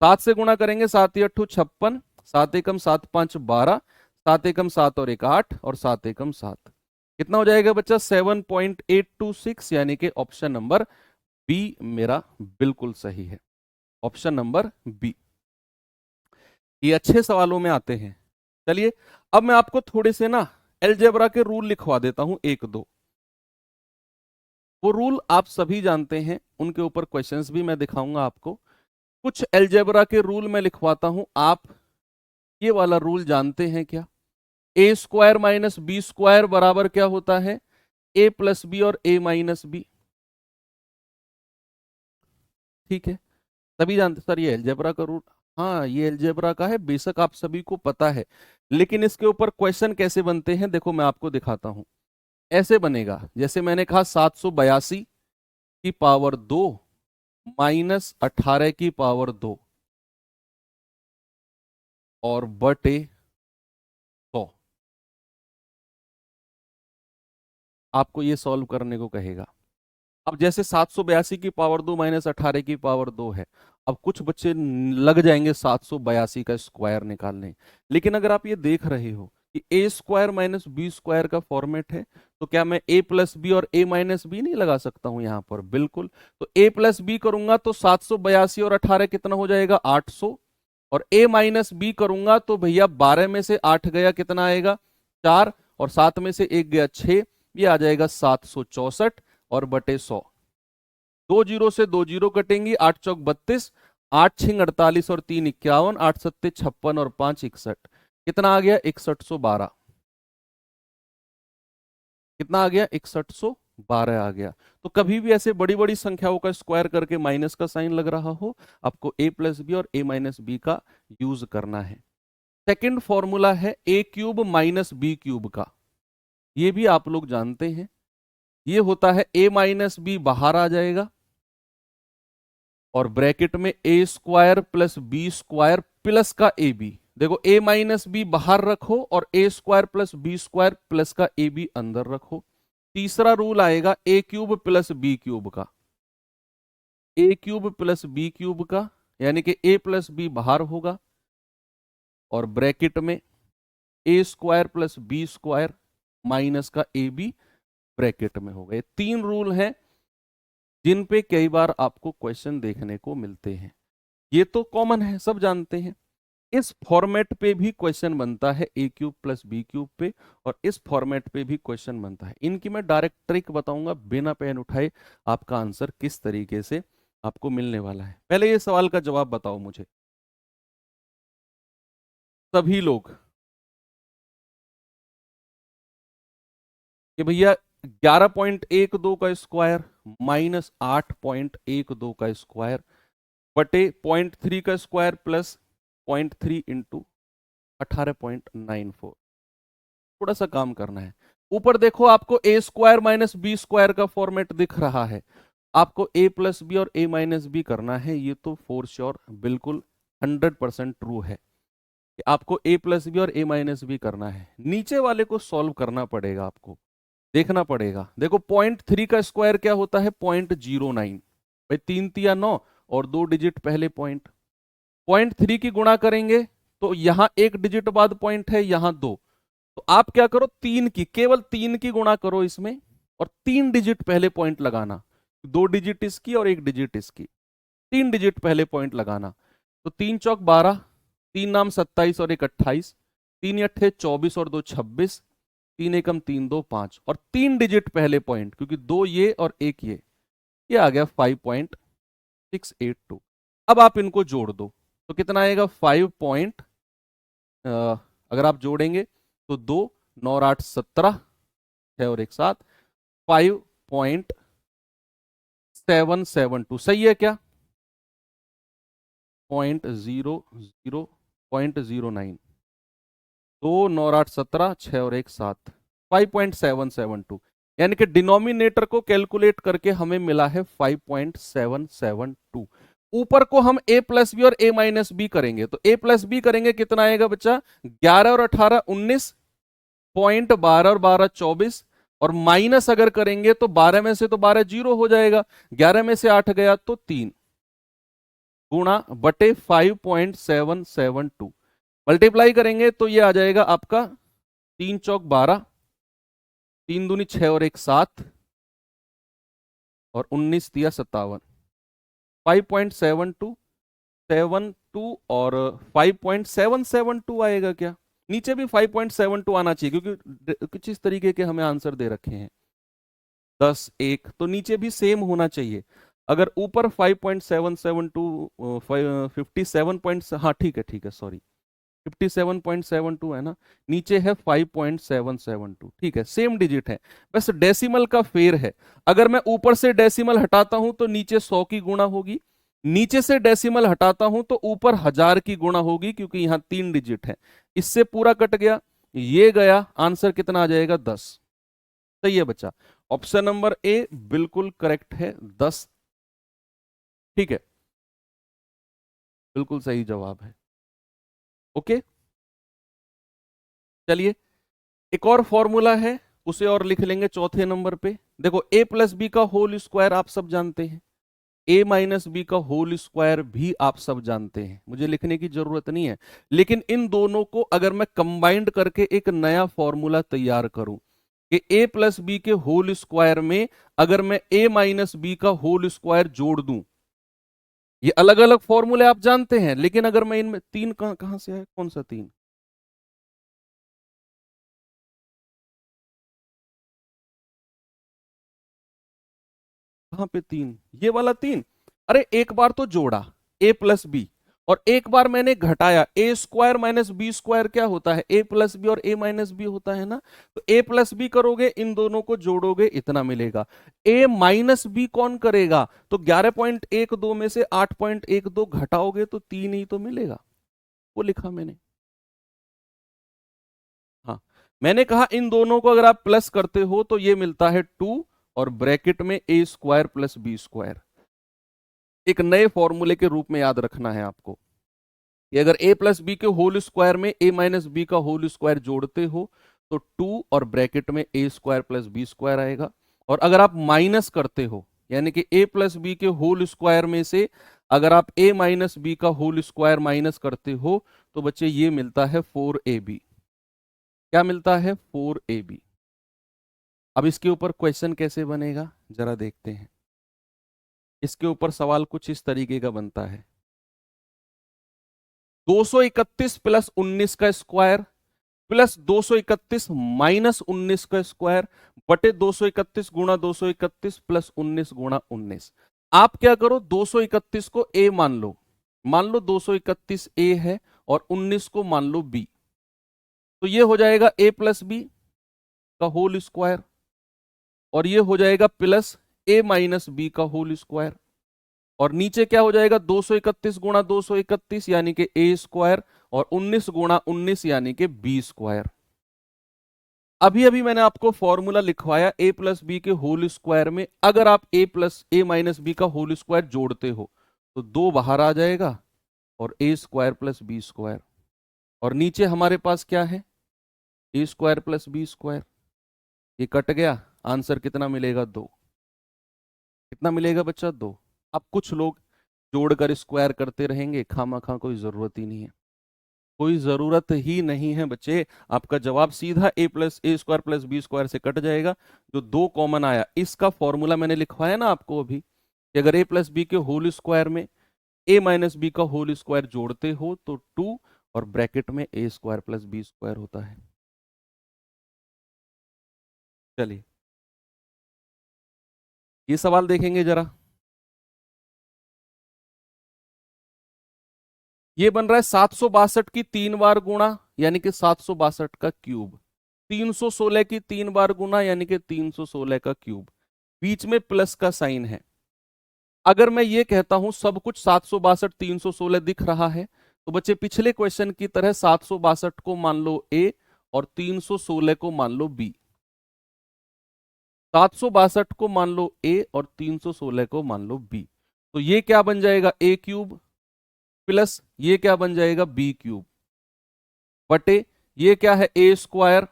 7 से गुणा करेंगे, 7 8 56, 7 एकम 7 5 12, 7 एकम 7 और 1 8, और 7 एकम 7, कितना हो जाएगा बच्चा 7.826, यानी कि ऑप्शन नंबर बी मेरा बिल्कुल सही है, ऑप्शन नंबर बी। ये अच्छे सवालों में आते हैं। चलिए अब मैं आपको थोड़े से ना अलजेब्रा के रूल लिखवा देता हूं, 1 2। वो रूल आप सभी जानते हैं, उनके ऊपर क्वेश्चंस भी मैं दिखाऊंगा आपको। कुछ अलजेब्रा के रूल मैं लिखवाता हूं, आप ये वाला रूल जानते हैं क्या, a² माइनस b² बराबर क्या होता है, a प्लस बी और a माइनस बी। ठीक है, सभी जानते सर ये अलजेब्रा का रूल, हाँ ये अलजेब्रा का है, बेशक आप सभी को पता है, लेकिन इसके ऊपर क्वेश्चन कैसे बनते हैं देखो मैं आपको दिखाता हूं। ऐसे बनेगा, जैसे मैंने कहा 782 की पावर 2 माइनस 18 की पावर 2 और बटे 100, आपको ये सॉल्व करने को कहेगा। अब जैसे 782 की पावर 2 माइनस 18 की पावर 2 है, अब कुछ बच्चे लग जाएंगे 782 का स्क्वायर निकालने, लेकिन अगर आप ये देख रहे हो कि a² माइनस b² का फॉर्मेट है, तो क्या मैं a प्लस बी और a माइनस बी नहीं लगा सकता हूं यहां पर, बिल्कुल। तो a प्लस बी करूंगा तो 782 और 18 कितना हो जाएगा 800, और a माइनस बी करूंगा तो भैया 12 में से 8 गया कितना आएगा 4, और 7 में से 1 गया 6, ये आ जाएगा 764 और बटे 100। 2 जीरो से 2 जीरो कटेंगी, 8 चौक 32, 8 छिंग 48 और 3 51, 8 सत्ते 56 और 5 61, कितना आ गया 6112, कितना आ गया 6112 आ गया। तो कभी भी ऐसे बड़ी बड़ी संख्याओं का स्क्वायर करके माइनस का साइन लग रहा हो, आपको a प्लस बी और a माइनस बी का यूज करना है। सेकंड फॉर्मूला है a³ माइनस b³ का, ये भी आप लोग जानते हैं, ये होता है a माइनस बी बाहर आ जाएगा और ब्रैकेट में a² प्लस b² प्लस का ab। देखो a माइनस बी बाहर रखो और a² प्लस b² प्लस का ab अंदर रखो। तीसरा रूल आएगा a³ प्लस b³ का, a³ प्लस b³ का, यानी कि a प्लस बी बाहर होगा और ब्रैकेट में a² प्लस b² माइनस का ab ब्रैकेट में होगा। ये 3 रूल हैं जिन पे कई बार आपको क्वेश्चन देखने को मिलते हैं, ये तो कॉमन है, सब जानते हैं। इस फॉर्मेट पे भी क्वेश्चन बनता है a³ प्लस b³ पे, और इस फॉर्मेट पे भी क्वेश्चन बनता है। इनकी मैं डायरेक्ट ट्रिक बताऊंगा, बिना पेन उठाए आपका आंसर किस तरीके से आपको मिलने वाला है। पहले ये सवाल का जवाब बताओ मुझे सभी लोग, कि भैया 11.12 का स्क्वायर माइनस 8.12 का स्क्वायर बटे 0.3 का स्क्वायर प्लस 0.3 इंटू 18.94। थोड़ा सा काम करना है। ऊपर देखो आपको a² माइनस b² का फॉर्मेट दिख रहा है, आपको a प्लस बी और a माइनस बी करना है, ये तो फॉर श्योर बिल्कुल 100% ट्रू है। कि आपको a प्लस बी और a माइनस बी करना है। नीचे वाले को सॉल्व करना पड़ेगा, आपको देखना पड़ेगा। देखो 0.3 का स्क्वायर क्या होता है 0.09, भाई 3 तिया 9 और 2 डिजिट पहले पॉइंट। 0.3 की गुणा करेंगे तो यहां एक डिजिट बाद पॉइंट है, यहां 2, तो आप क्या करो 3 की, केवल 3 की गुणा करो इसमें और 3 डिजिट पहले पॉइंट लगाना। 2 डिजिट इसकी और 1 डिजिट इसकी, 3 डिजिट पहले पॉइंट लगाना। तो 3 चौक 12, 3 नाम 27 और 1 28, 3 अट्ठे 24 और 2 26, 3 एकम 3 2 5 और 3 डिजिट पहले पॉइंट, क्योंकि 2 ये और 1 ये आ गया 5.682। अब आप इनको जोड़ दो तो कितना आएगा 5 पॉइंट, अगर आप जोड़ेंगे तो 2 9 और 8 17, 6 और 1 7, 5.772 सही है क्या? 0.09, 2 9 और 8 17, 6 और 1 7, 5.772, यानी कि डिनोमिनेटर को कैलकुलेट करके हमें मिला है 5.772। ऊपर को हम a प्लस बी और a माइनस बी करेंगे, तो a प्लस बी करेंगे कितना आएगा बच्चा 11 और 18 19, पॉइंट 12 और 12 24, और माइनस अगर करेंगे तो 12 में से तो 12 जीरो हो जाएगा, 11 में से 8 गया तो 3 गुणा बटे 5.772, मल्टीप्लाई करेंगे तो ये आ जाएगा आपका 3 चौक 12, 3 दूनी 6 और 1 7 और 19 दिया 57, 5.72 और 5.772 आएगा क्या? नीचे भी 5.72 आना चाहिए, क्योंकि कुछ इस तरीके के हमें आंसर दे रखे हैं 10 1, तो नीचे भी सेम होना चाहिए। अगर ऊपर 5.772 57 हाँ ठीक है सॉरी 57.72 है ना, नीचे है 5.772, ठीक है सेम डिजिट है, बस डेसिमल का फेर है। अगर मैं ऊपर से डेसिमल हटाता हूं तो नीचे 100 की गुणा होगी, नीचे से डेसिमल हटाता हूं तो ऊपर 1000 की गुणा होगी, क्योंकि यहां 3 डिजिट है। इससे पूरा कट गया, ये गया, आंसर कितना आ जाएगा 10। सही है बच्चा, ऑप्शन नंबर ए बिल्कुल करेक्ट है 10, ठीक है बिल्कुल सही जवाब है। ओके चलिए एक और फॉर्मूला है, उसे और लिख लेंगे चौथे नंबर पे। देखो a प्लस बी का होल स्क्वायर आप सब जानते हैं, a माइनस बी का होल स्क्वायर भी आप सब जानते हैं, मुझे लिखने की जरूरत नहीं है। लेकिन इन दोनों को अगर मैं कंबाइंड करके एक नया फॉर्मूला तैयार करूं कि a प्लस बी के होल स्क्वायर में अगर मैं a माइनस बी का होल स्क्वायर जोड़ दूं, ये अलग अलग फॉर्मूले आप जानते हैं, लेकिन अगर मैं इनमें तीन कहां से है, कौन सा तीन? कहां पे तीन? ये वाला तीन, अरे एक बार तो जोड़ा a प्लस बी और एक बार मैंने घटाया, ए स्क्वायर माइनस बी स्क्वायर क्या होता है, ए प्लस बी और ए माइनस बी होता है ना, तो ए प्लस बी करोगे इन दोनों को जोड़ोगे इतना मिलेगा। ए माइनस बी कौन करेगा, तो 11.12 में से 8.12 घटाओगे तो 3 ही तो मिलेगा, वो लिखा मैंने। हाँ मैंने कहा इन दोनों को अगर आप प्लस करते हो तो ये मिलता है 2 और ब्रैकेट में ए स्क्वायर प्लस बी स्क्वायर। एक नए फॉर्मूले के रूप में याद रखना है आपको कि अगर a प्लस बी के होल स्क्वायर में a माइनस बी का होल स्क्वायर जोड़ते हो तो 2 और ब्रैकेट में a square plus B square आएगा, और अगर आप माइनस करते हो यानी कि a प्लस बी के होल स्क्वायर में से अगर आप a माइनस बी का होल स्क्वायर माइनस करते हो तो बच्चे ये मिलता है 4ab। क्या मिलता है 4ab। अब इसके ऊपर क्वेश्चन कैसे बनेगा जरा देखते हैं। इसके ऊपर सवाल कुछ इस तरीके का बनता है, 231 प्लस 19 का स्क्वायर प्लस 231 माइनस 19 का स्क्वायर बटे 231 गुणा 231 प्लस 19 गुणा 19। आप क्या करो 231 को a मान लो 231 a है और 19 को मान लो b, तो ये हो जाएगा a प्लस बी का होल स्क्वायर और ये हो जाएगा प्लस a माइनस बी का होल स्क्वायर, और नीचे क्या हो जाएगा 231 गुणा 231 यानी कि a स्क्वायर और 19 गुणा 19 यानी कि b स्क्वायर। अभी अभी मैंने आपको फॉर्मूला लिखवाया a प्लस बी के होल स्क्वायर में अगर आप a plus a minus B का होल स्क्वायर जोड़ते हो तो 2 बाहर आ जाएगा और a square plus B square, और नीचे हमारे पास क्या है, A square plus B square. ये कट गया, आंसर कितना मिलेगा, 2। कितना मिलेगा बच्चा, 2। अब कुछ लोग जोड़कर स्क्वायर करते रहेंगे, खामा कोई जरूरत ही नहीं है, कोई जरूरत ही नहीं है बच्चे। आपका जवाब सीधा ए प्लस ए स्क्वायर प्लस बी स्क्वायर से कट जाएगा। जो 2 कॉमन आया, इसका फॉर्मूला मैंने लिखवाया ना आपको अभी, कि अगर ए प्लस बी के होल स्क्वायर में ए माइनस बी का होल स्क्वायर जोड़ते हो तो 2 और ब्रैकेट में ए स्क्वायर प्लस बी स्क्वायर होता है। चलिए ये सवाल देखेंगे जरा। ये बन रहा है 762 की 3 बार गुणा यानी कि 762 का क्यूब, 316 की 3 बार गुणा यानी कि 316 का क्यूब, बीच में प्लस का साइन है। अगर मैं ये कहता हूं सब कुछ 762 316 दिख रहा है, तो बच्चे पिछले क्वेश्चन की तरह 762 को मान लो ए और 316 को मान लो बी। 762 को मान लो ए और 316 को मान लो बी। तो ये क्या बन जाएगा, ए क्यूब प्लस ये क्या बन जाएगा, बी क्यूब, बटे ये क्या है, ए स्क्वायर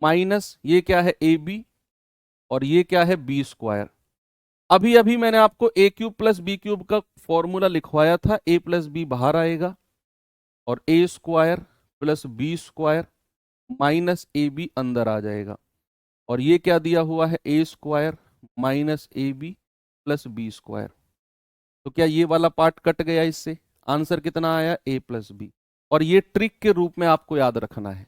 माइनस ये क्या है, ए बी, और ये क्या है, बी स्क्वायर। अभी अभी मैंने आपको A cube plus B cube का फॉर्मूला लिखवाया था, ए प्लस बी बाहर आएगा और A square plus B square minus A B अंदर आ जाएगा, और ये क्या दिया हुआ है, A square minus A B plus B square. तो क्या ये वाला पार्ट कट गया, इससे आंसर कितना आया, ए प्लस बी। और ये ट्रिक के रूप में आपको याद रखना है,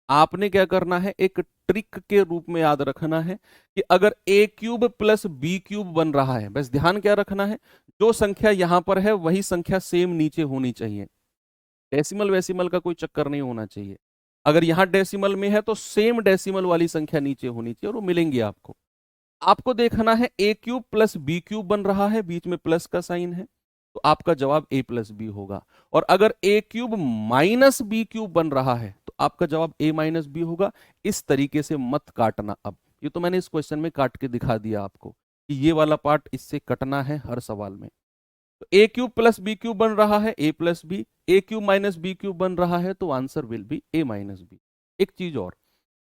आपने क्या करना है, एक ट्रिक के रूप में याद रखना है कि अगर ए क्यूब प्लस बी क्यूब बन रहा है, बस ध्यान क्या रखना है, जो संख्या यहां पर है वही संख्या सेम नीचे होनी चाहिए, डेसिमल वेसिमल का कोई चक्कर नहीं होना चाहिए। अगर यहां डेसिमल में है तो सेम डेसिमल वाली संख्या नीचे होनी चाहिए और वो मिलेंगी आपको। आपको देखना है ए क्यूब प्लस बी क्यूब बन रहा है, बीच में प्लस का साइन है, तो आपका जवाब ए प्लस बी होगा। और अगर ए क्यूब माइनस बी क्यूब बन रहा है तो आपका जवाब ए माइनस बी होगा। इस तरीके से मत काटना। अब ये तो मैंने इस क्वेश्चन में काट के दिखा दिया आपको कि ये वाला पार्ट इससे कटना है हर सवाल में। तो A cube plus B cube बन रहा है, A plus B, A cube minus B cube बन रहा है तो answer will be A minus B. एक चीज और,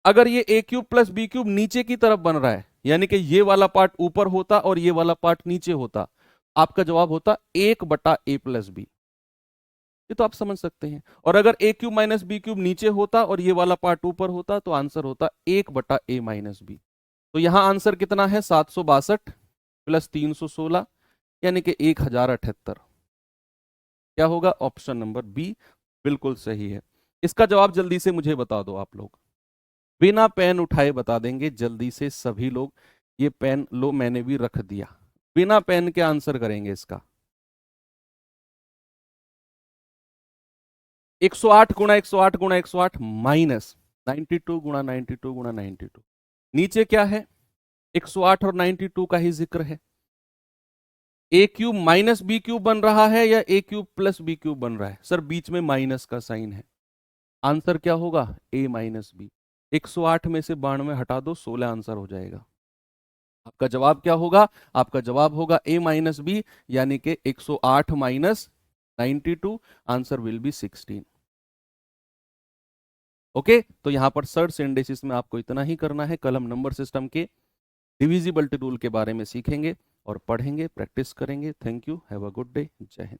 अगर ये A cube plus B cube नीचे की तरफ बन रहा है, यानी कि ये वाला पार्ट ऊपर होता और ये वाला पार्ट नीचे होता, आपका जवाब होता 1/a प्लस बी। ये तो आप समझ सकते हैं। और अगर ए क्यूब माइनस बी क्यूब नीचे होता और ये वाला पार्ट ऊपर होता तो आंसर होता 1/a माइनस बी। तो यहां आंसर कितना है, 762 प्लस 316 यानी कि 1078। क्या होगा, ऑप्शन नंबर बी बिल्कुल सही है। इसका जवाब जल्दी से मुझे बता दो आप लोग, बिना पेन उठाए बता देंगे जल्दी से सभी लोग। ये पेन लो, मैंने भी रख दिया, बिना पेन के आंसर करेंगे इसका। 108 गुणा 108 गुणा 108 माइनस 92 गुणा 92 गुणा 92। नीचे क्या है, 108 और 92 का ही जिक्र है। ए क्यूब माइनस बी क्यूब बन रहा है या ए क्यूब प्लस बी क्यूब बन रहा है, सर बीच में माइनस का साइन है, आंसर क्या होगा, ए माइनस बी। 108 में से 92 हटा दो, 16 आंसर हो जाएगा। आपका जवाब क्या होगा, आपका जवाब होगा ए माइनस बी, यानी कि 108 minus 92, answer will B 16। Okay, तो यहां पर सर्च सिंडेसिस में आपको इतना ही करना है। कल हम नंबर सिस्टम के डिविजिबिलिटी रूल के बारे में सीखेंगे और पढ़ेंगे, प्रैक्टिस करेंगे। Thank you, have a good day, जय हिंद।